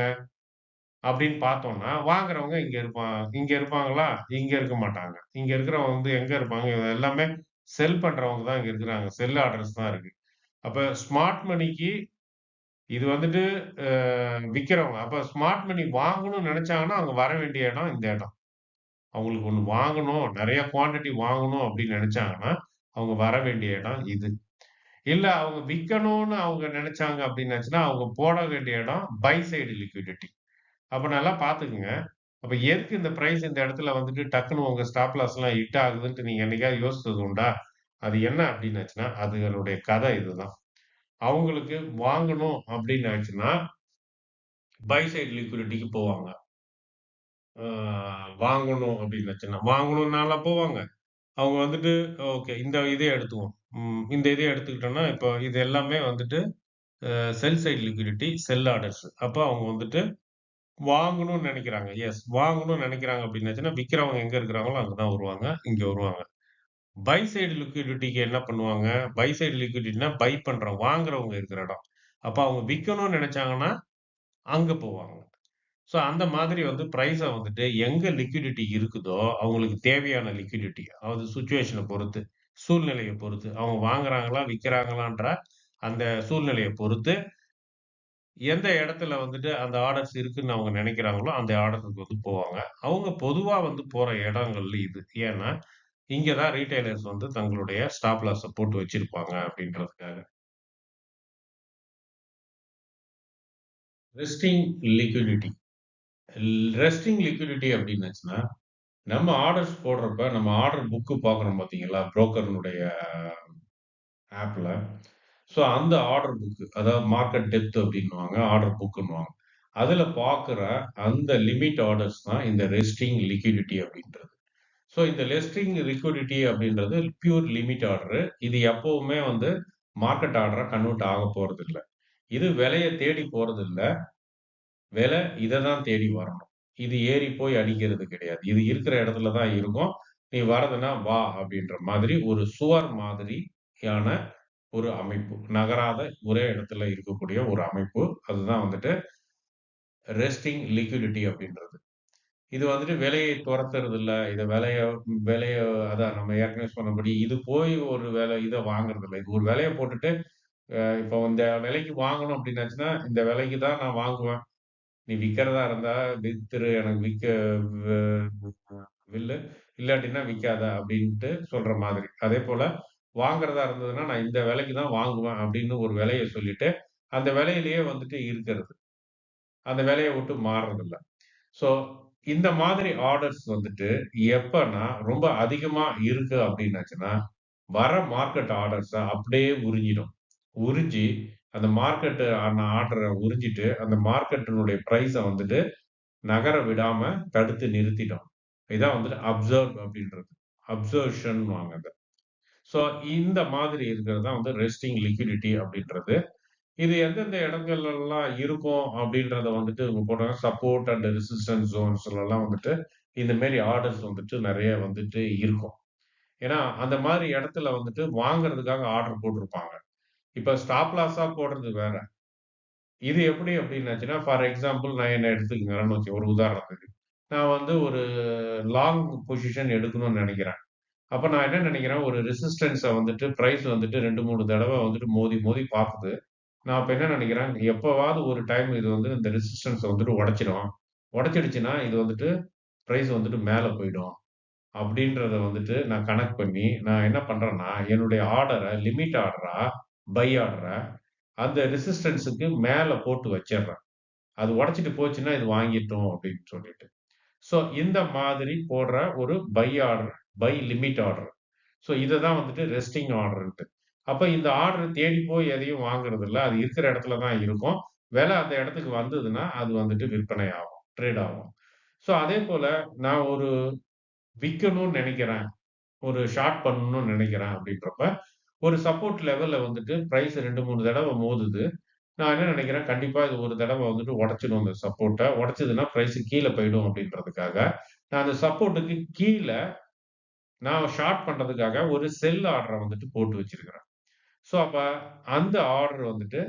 அப்படின்னு பார்த்தோம்னா, வாங்குறவங்க இங்க இருப்பாங்களா? இங்க இருக்க மாட்டாங்க. இங்க இருக்கிறவங்க வந்து எங்க இருப்பாங்க? இது எல்லாமே செல் பண்றவங்க தான் இங்க இருக்கிறாங்க. செல் ஆர்டர்ஸ் தான் இருக்கு. அப்ப ஸ்மார்ட் மணிக்கு இது வந்துட்டு அ விக்கிறவங்க. அப்ப ஸ்மார்ட் மணி வாங்கணும்னு நெனச்சாங்கன்னா, அவங்க வர வேண்டிய இடம் இந்த இடம். அவங்களுக்கு ஒண்ணு வாங்கணும், நெறைய குவான்டிட்டி வாங்கணும் அப்படின்னு நெனச்சாங்கன்னா, அவங்க வர வேண்டிய இடம் இது. இல்ல அவங்க விக்கணும்னு அவங்க நெனச்சாங்க அப்படின்னாச்சுன்னா, அவங்க போட வேண்டிய இடம் பை சைடு லிக்விடிட்டி. அப்ப நல்லா பார்த்துக்கங்க. அப்ப எதுக்கு இந்த பிரைஸ் இந்த இடத்துல வந்துட்டு டக்குனு உங்க ஸ்டாப் லாஸ்லாம் ஹிட் ஆகுதுன்ட்டு நீங்க என்னைக்காவது யோசிச்சது உண்டா? அது என்ன அப்டின்னாச்சுன்னா, அதுகளுடைய கதை இதுதான். அவங்களுக்கு வாங்கணும் அப்டின்னு ஆச்சுன்னா, பை சைட் லிக்விடிட்டிக்கு போவாங்க. ஆ வாங்கணும் அப்டின்னாச்சுன்னா, வாங்கணும்னால போவாங்க. அவங்க வந்துட்டு ஓகே இந்த இதே எடுத்துக்குவோம். இந்த இதே எடுத்துக்கிட்டோம்னா, இப்போ இது எல்லாமே வந்துட்டு செல் சைட் லிக்விடிட்டி, செல் ஆர்டர்ஸ். அப்ப அவங்க வந்துட்டு வாங்கணும்னு நெனைக்கிறாங்க. வாங்கணும்னு நெனைக்கிறாங்க அப்டின்னாச்சுன்னா, விக்கிறவங்க எங்க இருக்கிறாங்களோ அங்க தான் வருவாங்க. இங்க வருவாங்க. பை சைடு லிக்விடிட்டிக்கு என்ன பண்ணுவாங்க? பை சைடு லிக்விடிட்டினா பை பண்றோம். வாங்குறவங்க இருக்கிற இடம். அப்ப அவங்க விக்கணும்னு நெனைச்சாங்கன்னா, அங்க போவாங்க. ஸோ அந்த மாதிரி வந்து பிரைஸ வந்துட்டு எங்க லிக்விடிட்டி இருக்குதோ, அவங்களுக்கு தேவையான லிக்விடிட்டி. அதாவது சிச்சுவேஷன பொறுத்து, சூழ்நிலைய பொறுத்து. அவங்க வாங்குறாங்களா, விக்கிறாங்களான்ற அந்த சூழ்நிலைய பொறுத்து, எந்த இடத்துல வந்துட்டு அந்த ஆர்டர்ஸ் இருக்குன்னு அவங்க நெனைக்கிறாங்களோ, அந்த ஆர்டருக்கு வந்து போவாங்க. அவங்க பொதுவா வந்து போற இடங்கள் இது. ஏன்னா, இங்க தான் ரீட்டெயிலர்ஸ் வந்து தங்களுடைய ஸ்டாப் லாஸ போட்டு வச்சிருப்பாங்க அப்படின்றதுக்காக. Resting liquidity. ரெஸ்டிங் லிக்விடிட்டி அப்படின்னுச்சுன்னா, நம்ம ஆர்டர்ஸ் போடுறப்ப நம்ம ஆர்டர் புக் பார்க்குறோம் பார்த்தீங்களா? புரோக்கர்னுடைய ஆப்ல. ஸோ அந்த ஆர்டர் புக் அதாவது மார்க்கெட் டெப்த் அப்படின்னுவாங்க. ஆர்டர் புக்ன்னுவாங்க. அதுல பார்க்குற அந்த லிமிட் ஆர்டர்ஸ் தான் இந்த ரெஸ்டிங் லிக்விடிட்டி அப்படின்றது. ஸோ இந்த ரெஸ்டிங் லிக்விடிட்டி அப்படின்றது பியூர் லிமிட் ஆர்டரு. இது எப்பவுமே வந்து மார்க்கெட் ஆர்டரா கன்வெர்ட் ஆக போறதில்ல. இது விலைய தேடி போறதில்ல. விலை இத தான் தேடி வரணும். இது ஏறி போய் அடிக்கிறது கிடையாது. இது இருக்கிற இடத்துல தான் இருக்கும். நீ வரதுன்னா வா அப்படின்ற மாதிரி ஒரு சுவர் மாதிரியான ஒரு அமைப்பு. நகராத ஒரே இடத்துல இருக்கக்கூடிய ஒரு அமைப்பு. அதுதான் வந்துட்டு ரெஸ்டிங் லிக்விடிட்டி அப்படின்றது. இது வந்துட்டு விலையை துரத்துறது இல்ல. இத விலைய அதான் நம்ம ஏற்கனவே சொன்னபடி இது போய் ஒரு இத வாங்குறது இல்ல. இது ஒரு விலைய போட்டுட்டு, இப்போ இந்த விலைக்கு வாங்கணும் அப்படின்னாச்சுன்னா, இந்த விலைக்கு தான் நான் வாங்குவேன். நீ விக்கிறதா இருந்தா வித்துரு. எனக்கு வி வில்லு. இல்லாட்டின்னா விக்காத அப்டின்ட்டு சொல்ற மாதிரி. அதேபோல வாங்குறதா இருந்ததுன்னா, நான் இந்த விலைக்கு தான் வாங்குவேன் அப்டின்னு ஒரு விலைய சொல்லிட்டு, அந்த விலையிலேயே வந்துட்டு இருக்கிறது. அந்த விலைய விட்டு மாறுறதில்ல. ஸோ இந்த மாதிரி ஆர்டர்ஸ் வந்துட்டு எப்பன்னா, ரொம்ப அதிகமா இருக்கு அப்டின்னாச்சுன்னா, வர மார்க்கெட் ஆர்டர்ஸ அப்படியே உறிஞ்சிடும். உறிஞ்சி அந்த மார்க்கெட் ஆர்டர உறிஞ்சிட்டு, அந்த மார்க்கெட்டினுடைய பிரைஸ வந்துட்டு நகர விடாம தடுத்து நிறுத்திடும். இதான் வந்துட்டு அப்சர்வ் அப்படின்றது. அப்சர்ப்ஷன்னுவாங்க அத. ஸோ இந்த மாதிரி இருக்கிறது தான் வந்து ரெஸ்டிங் லிக்விடிட்டி அப்படின்றது. இது எந்தெந்த இடங்கள்லலாம் இருக்கும் அப்படின்றத வந்துட்டு இவங்க போடுறாங்க. சப்போர்ட் அண்ட் ரெசிஸ்டன்ஸ் ஜோன்ஸ்லலாம் வந்துட்டு இந்த மாரி ஆர்டர்ஸ் வந்துட்டு நெறைய வந்துட்டு இருக்கும். ஏன்னா, அந்த மாரி இடத்துல வந்துட்டு வாங்குறதுக்காக ஆர்டர் போட்டிருப்பாங்க. இப்ப ஸ்டாப் லாஸா போடுறது வேற. இது எப்படி அப்படின்னாச்சுன்னா, ஃபார் எக்ஸாம்பிள் நான் என்ன எடுத்துக்கங்கன்னு ஒரு உதாரணத்துக்கு. நான் வந்து ஒரு லாங் பொசிஷன் எடுக்கணும்னு நெனைக்கிறேன். அப்ப நான் என்ன நெனைக்கிறேன், ஒரு ரெசிஸ்டன்ஸ வந்துட்டு பிரைஸ் வந்துட்டு 2, 3 தடவ வந்துட்டு மோதி, மோதி பாக்குது. நான் அப்ப என்ன நெனைக்கிறேன், எப்பவாவது ஒரு டைம் இது வந்து இந்த ரெசிஸ்டன்ஸ வந்துட்டு உடைச்சிடும். உடைச்சிடுச்சுன்னா, இது வந்துட்டு பிரைஸ் வந்துட்டு மேல போயிடும். அப்படின்றத வந்துட்டு நான் கணக்கு பண்ணி, நான் என்ன பண்றேன்னா, என்னுடைய லிமிட் ஆர்டரா, பை ஆர்டரா அந்த ரெசிஸ்டன்ஸுக்கு மேல போட்டு வச்சர்றேன். அது உடைச்சிட்டு போச்சுன்னா, இது வாங்கிட்டோம் அப்படின்னு சொல்லிட்டு. ஸோ இந்த மாதிரி போடுற ஒரு பை லிமிட் ஆர்டர். ஸோ இத தான் வந்துட்டு ரெஸ்டிங் ஆர்டர்ன்ட்டு. அப்ப இந்த ஆர்டர் தேடி போய் எதையும் வாங்குறதில்ல. அது இருக்கிற இடத்துல தான் இருக்கும். விலை அந்த இடத்துக்கு வந்ததுன்னா, அது வந்துட்டு விற்பனை ஆகும். ட்ரேட் ஆகும். ஸோ அதேபோல நான் ஒரு விக்கணும்னு நெனைக்கிறேன். ஒரு ஷார்ட் பண்ணணும்னு நெனைக்கிறேன் அப்படின்றப்ப, ஒரு சப்போர்ட் லெவல்ல வந்துட்டு பிரைஸ் 2, 3 தடவ மோதுது. நான் என்ன நெனைக்கிறேன், கண்டிப்பா இது ஒரு தடவ வந்துட்டு உடைச்சிடும் இந்த சப்போர்ட்ட. உடைச்சதுன்னா பிரைஸ் கீழ போயிடும் அப்படின்றதுக்காக, நான் அந்த சப்போர்ட்க்கு கீழ நான் ஷார்ட் பண்றதுக்காக ஒரு செல் ஆர்டர வந்துட்டு போட்டு வச்சிருக்கிறேன். ஸோ அப்ப அந்த ஆர்டர் வந்துட்டு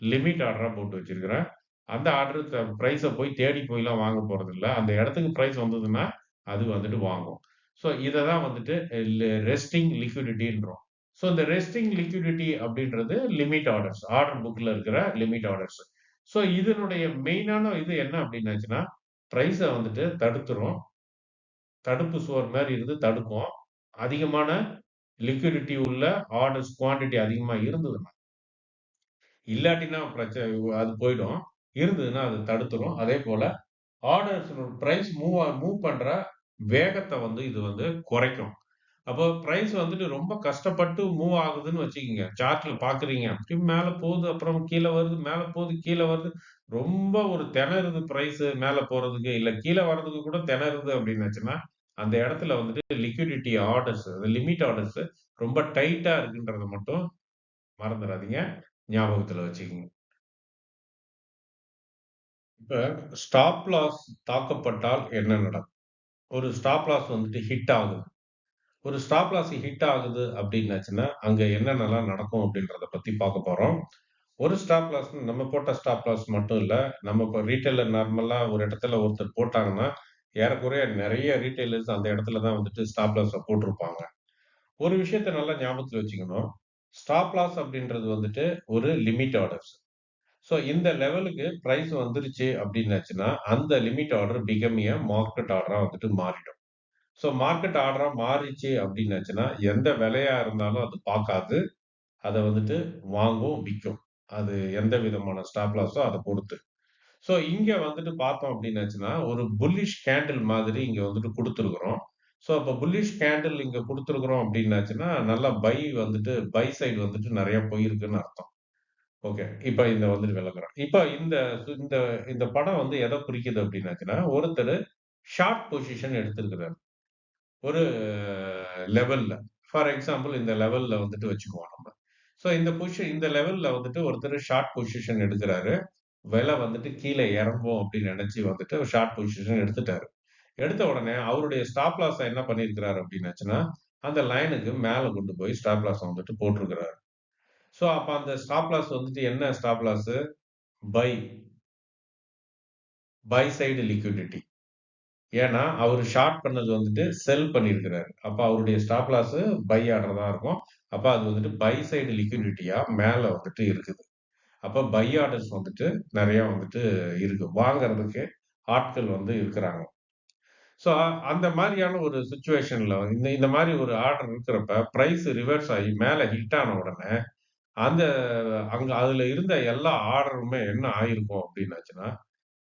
லிமிட் ஆர்டரா போட்டு வச்சிருக்கிறேன். அந்த ஆர்டர் பிரைஸ போய் தேடி போய்லாம் வாங்க போறதில்ல. அந்த இடத்துக்கு பிரைஸ் வந்ததுன்னா, அது வந்துட்டு வாங்கும். ஸோ இத தான் வந்துட்டு ரெஸ்டிங் லிக்விடிட்டின்றோம். ஸோ இந்த ரெஸ்டிங் லிக்விடிட்டி அப்படின்றது லிமிட் ஆர்டர்ஸ். ஆர்டர் புக்ல இருக்கிற லிமிட் ஆர்டர்ஸ். ஸோ இதனுடைய மெயினான இது என்ன அப்படின்னாச்சுன்னா, பிரைஸ வந்துட்டு தடுத்துரும். தடுப்பு சுவர் மாரி இருந்து தடுக்கும். அதிகமான லிக்விடிட்டி உள்ள ஆர்டர்ஸ் குவான்டிட்டி அதிகமா இருந்ததுன்னா, இல்லாட்டினா அது போயிடும். இருந்ததுன்னா அது தடுத்துரும். அதேபோல ஆர்டர்ஸோட பிரைஸ் மூவ் பண்ற வேகத்த வந்து இது வந்து குறைக்கும். அப்போ பிரைஸ் வந்துட்டு ரொம்ப கஷ்டப்பட்டு மூவ் ஆகுதுன்னு வச்சுக்கங்க. சார்ட்ல பார்க்குறீங்க. அப்படியே மேல போகுது, அப்புறம் கீழ வருது, மேல போகுது, கீழ வருது. ரொம்ப ஒரு திணறுது பிரைஸ் மேல போறதுக்கு, இல்ல கீழ வர்றதுக்கு கூட திணறுது அப்படின்னாச்சுன்னா, அந்த இடத்துல வந்துட்டு லிக்விடிட்டி ஆர்டர்ஸ், லிமிட் ஆர்டர்ஸ் ரொம்ப டைட்டா இருக்குன்றத மட்டும் மறந்துறாதீங்க. ஞாபகத்துல வச்சுக்கங்க. இப்ப ஸ்டாப் லாஸ் தாக்கப்பட்டால் என்ன நடக்கும்? ஒரு ஸ்டாப் லாஸ் வந்துட்டு ஹிட் ஆகுது. ஒரு ஸ்டாப் லாஸ் ஹிட் ஆகுது அப்டின்னாச்சுன்னா, அங்க என்னென்னலாம் நடக்கும் அப்டின்றத பத்தி பார்க்க போறோம். ஒரு ஸ்டாப் லாஸ் நம்ம போட்ட ஸ்டாப் லாஸ் மட்டும் இல்ல. நம்ம இப்ப ரீட்டெயிலர் நார்மலா ஒரு இடத்துல ஒருத்தர் போட்டாங்கன்னா, ஏறக்குறைய நெறைய ரீட்டெயிலர்ஸ் அந்த இடத்துல தான் வந்துட்டு ஸ்டாப் லாஸ போட்டிருப்பாங்க. ஒரு விஷயத்த நல்லா ஞாபகத்துல வச்சுக்கணும். ஸ்டாப் லாஸ் அப்டின்றது வந்துட்டு ஒரு லிமிட் ஆர்டர்ஸ். ஸோ இந்த லெவலுக்கு பிரைஸ் வந்துருச்சு அப்டின்னாச்சுன்னா, அந்த limit order become a market ஆர்டரா வந்துட்டு மாறிடும். ஸோ மார்க்கெட் ஆர்டரா மாறிச்சு அப்டின்னாச்சுன்னா, எந்த விலையா இருந்தாலும் அது பார்க்காது. அத வந்துட்டு வாங்கும், விக்கும். அது எந்த விதமான ஸ்டாப் லாஸோ அத பொறுத்து. ஸோ இங்க வந்துட்டு பார்த்தோம் அப்டின்னாச்சுன்னா, ஒரு புல்லிஷ் கேண்டில் மாதிரி இங்க வந்துட்டு குடுத்துருக்கிறோம். ஸோ அப்ப புல்லிஷ் கேண்டில் இங்க குடுத்துருக்கிறோம் அப்டின்னாச்சுன்னா, நல்லா வந்துட்டு பை சைடு வந்துட்டு நெறைய போயிருக்குன்னு அர்த்தம். ஓகே. இப்ப இந்த வந்துட்டு விளக்குறேன். இப்ப இந்த இந்த படம் வந்து எத குறிக்குது அப்டின்னாச்சுன்னா, ஒருத்தரு ஷார்ட் பொசிஷன் எடுத்திருக்கிறாரு. ஒரு லெவல்ல. ஃபார் எக்ஸாம்பிள் இந்த லெவல்ல வந்துட்டு வச்சுக்குவோம் நம்ம. ஸோ இந்த லெவல்ல வந்துட்டு ஒருத்தர் ஷார்ட் பொசிஷன் எடுக்குறாரு. விலை வந்துட்டு கீழ இறங்கும் அப்படின்னு நெனச்சு வந்துட்டு ஒரு ஷார்ட் பொசிஷன் எடுத்துட்டாரு. எடுத்த உடனே அவருடைய ஸ்டாப் லாஸ என்ன பண்ணியிருக்கிறாரு அப்படின்னாச்சுன்னா, அந்த லைனுக்கு மேல கொண்டு போய் ஸ்டாப் லாஸ வந்துட்டு போட்டிருக்கிறாரு. ஸோ அப்ப அந்த ஸ்டாப் லாஸ் வந்துட்டு என்ன stop loss? Buy buy side liquidity. ஏன்னா, அவரு ஷார்ட் பண்ணது வந்துட்டு செல் பண்ணியிருக்கிறாரு. அப்ப அவருடைய ஸ்டாப் லாஸ் பை ஆர்டர் தான் இருக்கும். அப்ப அது வந்துட்டு பை சைடு லிக்விடிட்டியா மேல வந்துட்டு இருக்குது. அப்ப பை ஆர்டர்ஸ் வந்துட்டு நெறைய வந்துட்டு இருக்கு. வாங்குறதுக்கு ஆட்கள் வந்து இருக்கிறாங்க. ஸோ அந்த மாரியான ஒரு சிச்சுவேஷன்ல இந்த இந்த மாரி ஒரு ஆர்டர் இருக்கிறப்ப, பிரைஸ் ரிவர்ஸ் ஆகி மேல ஹிட் ஆன உடனே, அந்த அதுல இருந்த எல்லா ஆர்டருமே என்ன ஆயிருக்கும் அப்டின்னாச்சுன்னா,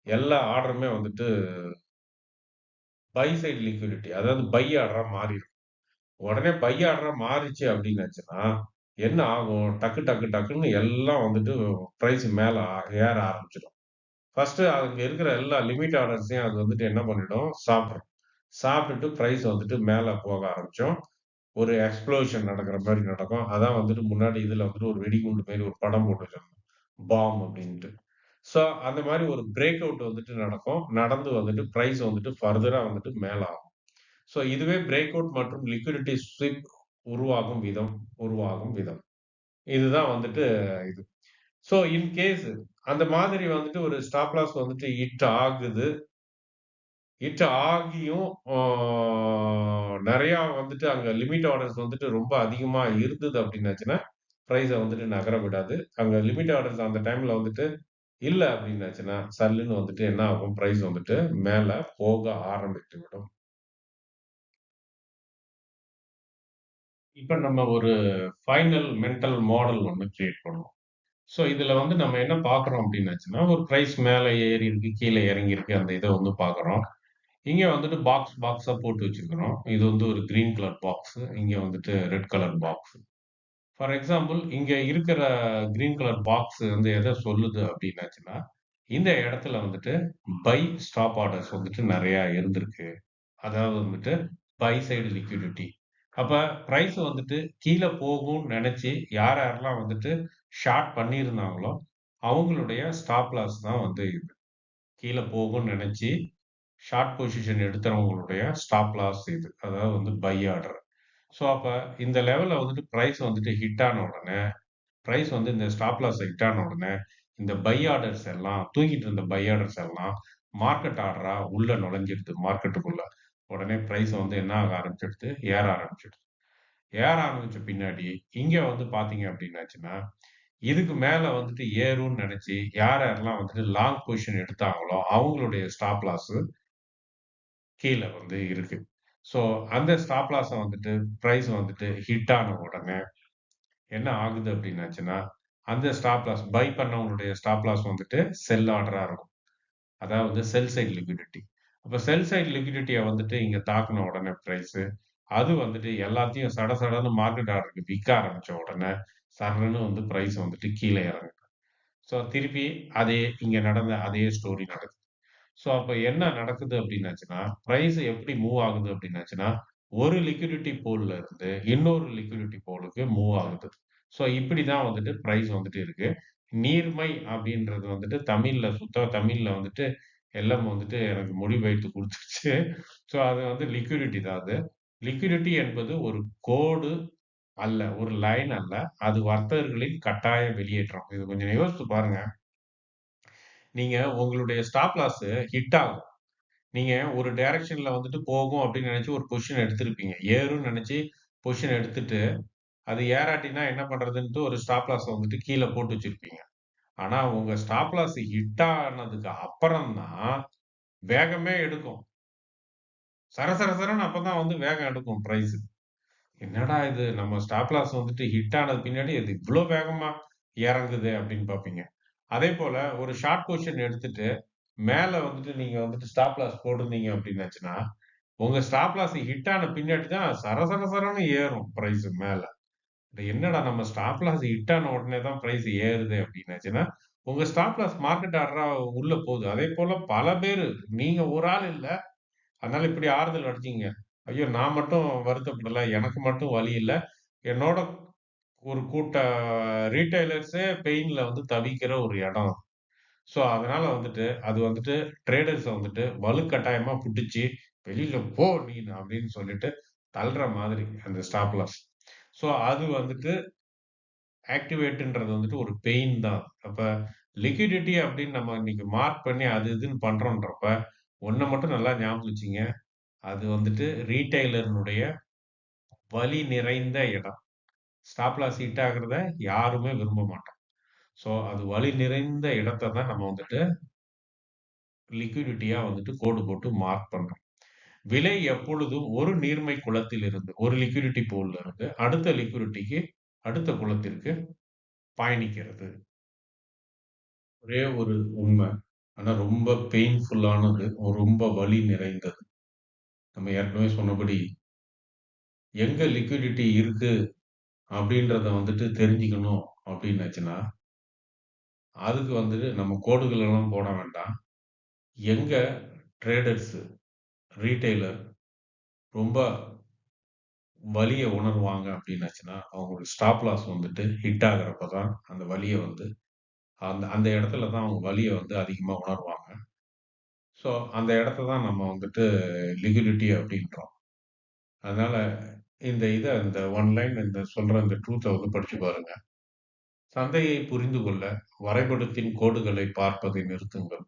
எல்லா ஆர்டருமே வந்துட்டு பை சைடு லிக்விடிட்டி. அதாவது பை ஆர்டரா மாறிரும். உடனே பை ஆர்டரா மாறிச்சு அப்டின்னாச்சுன்னா, என்ன ஆகும்? டக்கு, டக்கு, டக்குன்னு எல்லாம் வந்துட்டு பிரைஸ் மேல ஏற ஆரம்பிச்சுரும். ஃபர்ஸ்ட்டு அங்க இருக்கிற எல்லா லிமிட் ஆர்டர்ஸையும் அது வந்துட்டு என்ன பண்ணிடும்? சாப்ட்ரும். சாப்ட்டுட்டு பிரைஸ் வந்துட்டு மேல போக ஆரம்பிச்சுரும். ஒரு எக்ஸ்ப்ளோஷன் நடக்கிற மாரி நடக்கும். அதான் வந்துட்டு முன்னாடி இதுல வந்துட்டு ஒரு வெடிகுண்டு மாரி ஒரு படம் போட்டு வச்சிருந்தாங்க. பாம் அப்டின்ட்டு. ஸோ அந்த மாரி ஒரு பிரேக் அவுட் வந்துட்டு நடக்கும். நடந்து வந்துட்டு பிரைஸ் வந்துட்டு ஃபர்தரா வந்துட்டு மேல ஆகும். ஸோ இதுவே பிரேக் அவுட் மற்றும் லிக்விடிட்டி ஸ்விப் உருவாகும் விதம் உருவாகும் விதம். இதுதான் வந்துட்டு இது. ஸோ இன் கேஸ் அந்த மாதிரி வந்துட்டு ஒரு ஸ்டாப் லாஸ் வந்துட்டு ஹிட் ஆகுது. ஹிட் ஆகியும் ஆ நெறையா வந்துட்டு அங்க லிமிட் ஆர்டர்ஸ் வந்துட்டு ரொம்ப அதிகமா இருந்தது அப்டின்னாச்சுன்னா, பிரைஸ வந்துட்டு நகர விடாது. அங்க லிமிட் ஆர்டர்ஸ் அந்த டைம்ல வந்துட்டு இல்ல அப்டின்னாச்சுன்னா, சல்லுன்னு வந்துட்டு என்ன ஆகும்? பிரைஸ் வந்துட்டு மேல போக ஆரம்பித்து விடும். இப்ப நம்ம ஒரு ஃபைனல் மென்டல் மாடல் ஒண்ணு கிரியேட் பண்ணுவோம். ஸோ இதுல வந்து நம்ம என்ன பார்க்குறோம் அப்டின்னாச்சுன்னா, ஒரு பிரைஸ் மேல ஏறியிருக்கு, கீழ இறங்கியிருக்கு அந்த இத வந்து பார்க்குறோம். இங்க வந்துட்டு பாக்ஸா போட்டு வச்சிருக்கிறோம். இது வந்து ஒரு கிரீன் கலர் பாக்ஸு. இங்க வந்துட்டு red colour box. For example இங்க இருக்கிற கிரீன் கலர் பாக்ஸ் வந்து எத சொல்லுது அப்டின்னாச்சுன்னா, இந்த இடத்துல வந்துட்டு பை ஸ்டாப் ஆர்டர்ஸ் வந்துட்டு நெறையா இருந்திருக்கு. அதாவது வந்துட்டு பை சைடு லிக்விடிட்டி. அப்ப பிரைஸ் வந்துட்டு கீழ போகும்னு நெனச்சு யார் யாரெல்லாம் வந்துட்டு ஷார்ட் பண்ணியிருந்தாங்களோ, அவங்களுடைய ஸ்டாப் லாஸ் தான் வந்து இது. கீழ போகும்னு நெனச்சு ஷார்ட் பொசிஷன் எடுத்தவங்களுடைய ஸ்டாப் லாஸ் இது. அதாவது வந்து பை ஆர்டர். ஸோ அப்ப இந்த லெவல்ல வந்துட்டு பிரைஸ் வந்துட்டு ஹிட் ஆன உடனே, பிரைஸ் வந்து இந்த ஸ்டாப் லாஸ் ஹிட் ஆன உடனே, இந்த பை ஆர்டர்ஸ் எல்லாம் தூங்கிட்டு இருந்த பை ஆர்டர்ஸ் எல்லாம் மார்க்கெட் ஆர்டரா உள்ள நுழைஞ்சிடுது மார்க்கெட்டுக்குள்ள. உடனே பிரைஸ் வந்து என்ன ஆக ஆரம்பிச்சிடுது? ஏற ஆரம்பிச்சிடுது. ஏற ஆரம்பிச்ச பின்னாடி, இங்க வந்து பார்த்தீங்க அப்டின்னாச்சுன்னா, இதுக்கு மேல வந்துட்டு ஏறும்னு நெனச்சு யார் யாரெல்லாம் வந்துட்டு லாங் பொசிஷன் எடுத்தாங்களோ, அவங்களுடைய ஸ்டாப் லாஸ் கீழ வந்து இருக்கு. ஸோ, அந்த ஸ்டாப் லாஸ வந்துட்டு பிரைஸ் வந்துட்டு ஹிட் ஆன உடனே என்ன ஆகுது அப்டின்னாச்சுன்னா, அந்த ஸ்டாப் லாஸ் பை பண்ணவங்களுடைய ஸ்டாப் லாஸ் வந்துட்டு செல் ஆர்டரா இருக்கும். அதாவது செல் சைட் லிக்விடிட்டி. அப்ப செல் சைட் லிக்விடிட்டிய வந்துட்டு இங்க தாக்குன உடனே பிரைஸு, அது வந்துட்டு எல்லாத்தையும் சட சடன்னு மார்க்கெட் ஆர்டருக்கு விக்க ஆரம்பிச்ச உடனே, சர்ருன்னு வந்து பிரைஸ் வந்துட்டு கீழ இறங்குது. ஸோ, திருப்பி அதே இங்க நடந்த அதே ஸ்டோரி நடக்குது. ஸோ, அப்ப என்ன நடக்குது அப்டின்னாச்சுன்னா, பிரைஸ் எப்படி மூவ் ஆகுது அப்டின்னாச்சுன்னா, ஒரு லிக்விடிட்டி பூல்ல இருந்து இன்னொரு லிக்விடிட்டி பூலுக்கு மூவ் ஆகுது. ஸோ, இப்படி தான் வந்துட்டு பிரைஸ் வந்துட்டு இருக்கு. நீர்மை அப்டின்றது வந்துட்டு தமிழ்ல சுத்த தமிழ்ல வந்துட்டு எல்லாம் வந்துட்டு எனக்கு மொழிபெயர்த்து குடுத்துருச்சு. ஸோ, அது வந்து லிக்விடிட்டி தான் அது. லிக்விடிட்டி என்பது ஒரு கோடு அல்ல, ஒரு லைன் அல்ல. அது வர்த்தகர்களின் கட்டாய வெளியேற்றம். இது கொஞ்சம் யோசிச்சு பாருங்க. நீங்க உங்களுடைய ஸ்டாப் லாஸ் ஹிட் ஆகும். நீங்க ஒரு டைரக்ஷன்ல வந்துட்டு போகும் அப்படின்னு நினைச்சு ஒரு பொசிஷன் எடுத்திருப்பீங்க. ஏறும்னு நினைச்சு பொசிஷன் எடுத்துட்டு, அது ஏறாட்டினா என்ன பண்றதுன்ட்டு ஒரு ஸ்டாப் லாஸ வந்துட்டு கீழ போட்டு வச்சிருப்பீங்க. ஆனா உங்க ஸ்டாப் லாஸ் ஹிட் ஆனதுக்கு அப்புறம் தான் வேகமே எடுக்கும். சர சர சரன்னு அப்பதான் வந்து வேகம் எடுக்கும் பிரைஸ். என்னடா இது நம்ம ஸ்டாப் லாஸ் வந்துட்டு ஹிட் ஆனது பின்னாடி இது இவ்ளோ வேகமா இறங்குதே அப்படின்னு பார்ப்பீங்க. அதேபோல ஒரு ஷார்ட் பொசிஷன் எடுத்துட்டு மேல வந்துட்டு நீங்க வந்துட்டு ஸ்டாப் லாஸ் போட்டிருந்தீங்க அப்படின்னாச்சுன்னா, உங்க ஸ்டாப் லாஸ் ஹிட் ஆன பின்னாடி தான் சர சர சரன்னு ஏறும் பிரைஸ் மேல. என்னடா நம்ம ஸ்டாப் லாஸ் ஹிட் ஆன உடனே தான் பிரைஸ் ஏறுது அப்படின்னாச்சுன்னா, உங்க ஸ்டாப் லாஸ் மார்க்கெட் ஆர்டரா உள்ள போகுது. அதேபோல பல பேரு நீங்க ஒரு ஆள் இல்ல. அதனால இப்படி ஆறுதல் அடைஞ்சீங்க. ஐயோ! நான் மட்டும் வருத்தப்படல. எனக்கு மட்டும் வலி இல்ல. என்னோட ஒரு கூட்ட ரீட்டெய்லர்ஸே பெயின்ல வந்து தவிக்கிற ஒரு இடம். ஸோ, அதனால வந்துட்டு, அது வந்துட்டு ட்ரேடர்ஸ வந்துட்டு வலுக்கட்டாயமா புடிச்சு, "வெளில போ நீனு" அப்படின்னு சொல்லிட்டு தள்ற மாதிரி அந்த ஸ்டாப் லாஸ். ஸோ, அது வந்துட்டு ஆக்டிவேட்ன்றது வந்துட்டு ஒரு பெயின் தான். அப்ப லிக்விடிட்டி அப்படின்னு நம்ம இன்னைக்கு மார்க் பண்ணி அது இதுன்னு பண்றோம்ன்றப்ப, ஒண்ண மட்டும் நல்லா ஞாபகம் வச்சுங்க. அது வந்துட்டு ரீட்டெய்லர்னுடைய வலி நிறைந்த இடம். ஸ்டாப் லாஸ் ஹிட் ஆகுறத யாருமே விரும்ப மாட்டோம். ஸோ, அது வலி நிறைந்த இடத்த தான் நம்ம வந்துட்டு லிக்விடிட்டியா வந்துட்டு கோடு போட்டு மார்க் பண்றோம். விலை எப்பொழுதும் ஒரு நீர்மை குளத்திலிருந்து, ஒரு லிக்விடிட்டி பூல்ல இருந்து அடுத்த லிக்விடிட்டிக்கு, அடுத்த குளத்திற்கு பயணிக்கிறது. ஒரே ஒரு உண்ம. ஆனா ரொம்ப பெயின்ஃபுல்லானது. ரொம்ப வலி நிறைந்தது. நம்ம ஏற்கனவே சொன்னபடி, எங்க லிக்விடிட்டி இருக்கு அப்படின்றத வந்துட்டு தெரிஞ்சுக்கணும் அப்படின்னாச்சுன்னா, அதுக்கு வந்துட்டு நம்ம கோடுகள் எல்லாம் போட வேண்டாம். எங்க ட்ரேடர்ஸ், ரீட்டெய்லர் ரொம்ப வலிய உணர்வாங்க அப்படின்னாச்சுன்னா, அவங்களோட ஸ்டாப் லாஸ் வந்துட்டு ஹிட் ஆகுறப்ப தான் அந்த வலிய வந்து அந்த அந்த இடத்துல தான் அவங்க வலிய வந்து அதிகமா உணர்வாங்க. ஸோ அந்த இடத்த தான் நம்ம வந்துட்டு லிக்விடிட்டி அப்படின்றோம். அதனால இந்த ஒன் லைன் இந்த சொல்ற இந்த ட்ரூத்த வந்து படிச்சு பாருங்க. சந்தையை புரிந்து கொள்ள வரைபடத்தின் கோடுகளை பார்ப்பதை நிறுத்துங்கள்.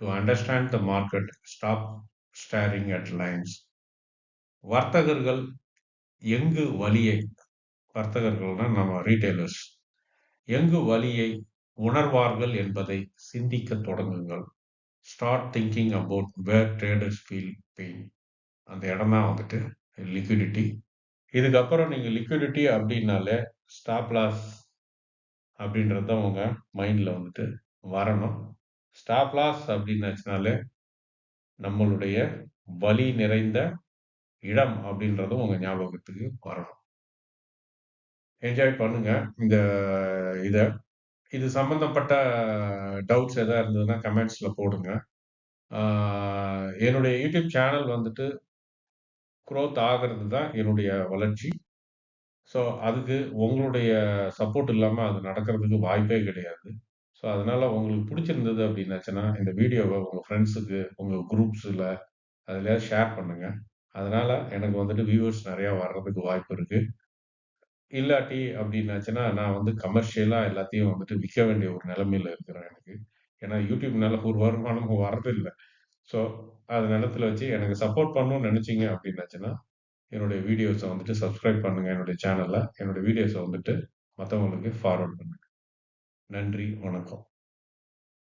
To understand the market, stop steering at lines. வர்த்தகர்கள் எங்கு வலியை வர்த்தகர்கள்னா நம்ம ரீட்டெய்லர்ஸ் எங்கு வலியை உணர்வார்கள் என்பதை சிந்திக்கத் தொடங்குங்கள். Start thinking about where traders feel pain. அந்த இடம் தான் வந்துட்டு லிக்விடிட்டி. இதுக்கப்புறம் நீங்க லிக்விடிட்டி அப்படின்னாலே ஸ்டாப் லாஸ் அப்படின்றது தான் உங்க மைண்ட்ல வந்துட்டு வரணும். ஸ்டாப் லாஸ் அப்படின்னாச்சுனாலே நம்மளுடைய வலி நிறைந்த இடம் அப்படின்றதும் உங்க ஞாபகத்துக்கு வரணும். என்ஜாய் பண்ணுங்க இந்த இத. இது சம்பந்தப்பட்ட டவுட்ஸ் எதா இருந்ததுன்னா கமெண்ட்ஸ்ல போடுங்க. ஆ என்னுடைய யூடியூப் சேனல் வந்துட்டு குரோத் ஆகுறது தான் என்னுடைய வளர்ச்சி. ஸோ, அதுக்கு உங்களுடைய சப்போர்ட் இல்லாம அது நடக்கிறதுக்கு வாய்ப்பே கிடையாது. ஸோ, அதனால உங்களுக்கு புடிச்சிருந்தது அப்படின்னாச்சுன்னா, இந்த வீடியோவ உங்க ஃப்ரெண்ட்ஸுக்கு, உங்க குரூப்ஸ்ல அதுலயாவது ஷேர் பண்ணுங்க. அதனால எனக்கு வந்துட்டு வியூவர்ஸ் நெறையா வர்றதுக்கு வாய்ப்பு இருக்கு. இல்லாட்டி அப்படின்னாச்சுன்னா, நான் வந்து கமர்ஷியலா எல்லாத்தையும் வந்துட்டு விக்க வேண்டிய ஒரு நிலைமையில இருக்கிறேன் எனக்கு. ஏன்னா, YouTubeனால ஒரு வருமானமும் வரதில்ல. ஸோ, அத நினைத்துல வச்சு எனக்கு சப்போர்ட் பண்ணணும்னு நெனச்சீங்க அப்படின்னாச்சுன்னா, என்னுடைய வீடியோஸ வந்துட்டு சப்ஸ்கிரைப் பண்ணுங்க என்னுடைய சேனல்ல. என்னுடைய வீடியோஸ வந்துட்டு மத்தவங்களுக்கு ஃபார்வர்ட் பண்ணுங்க. நன்றி, வணக்கம்.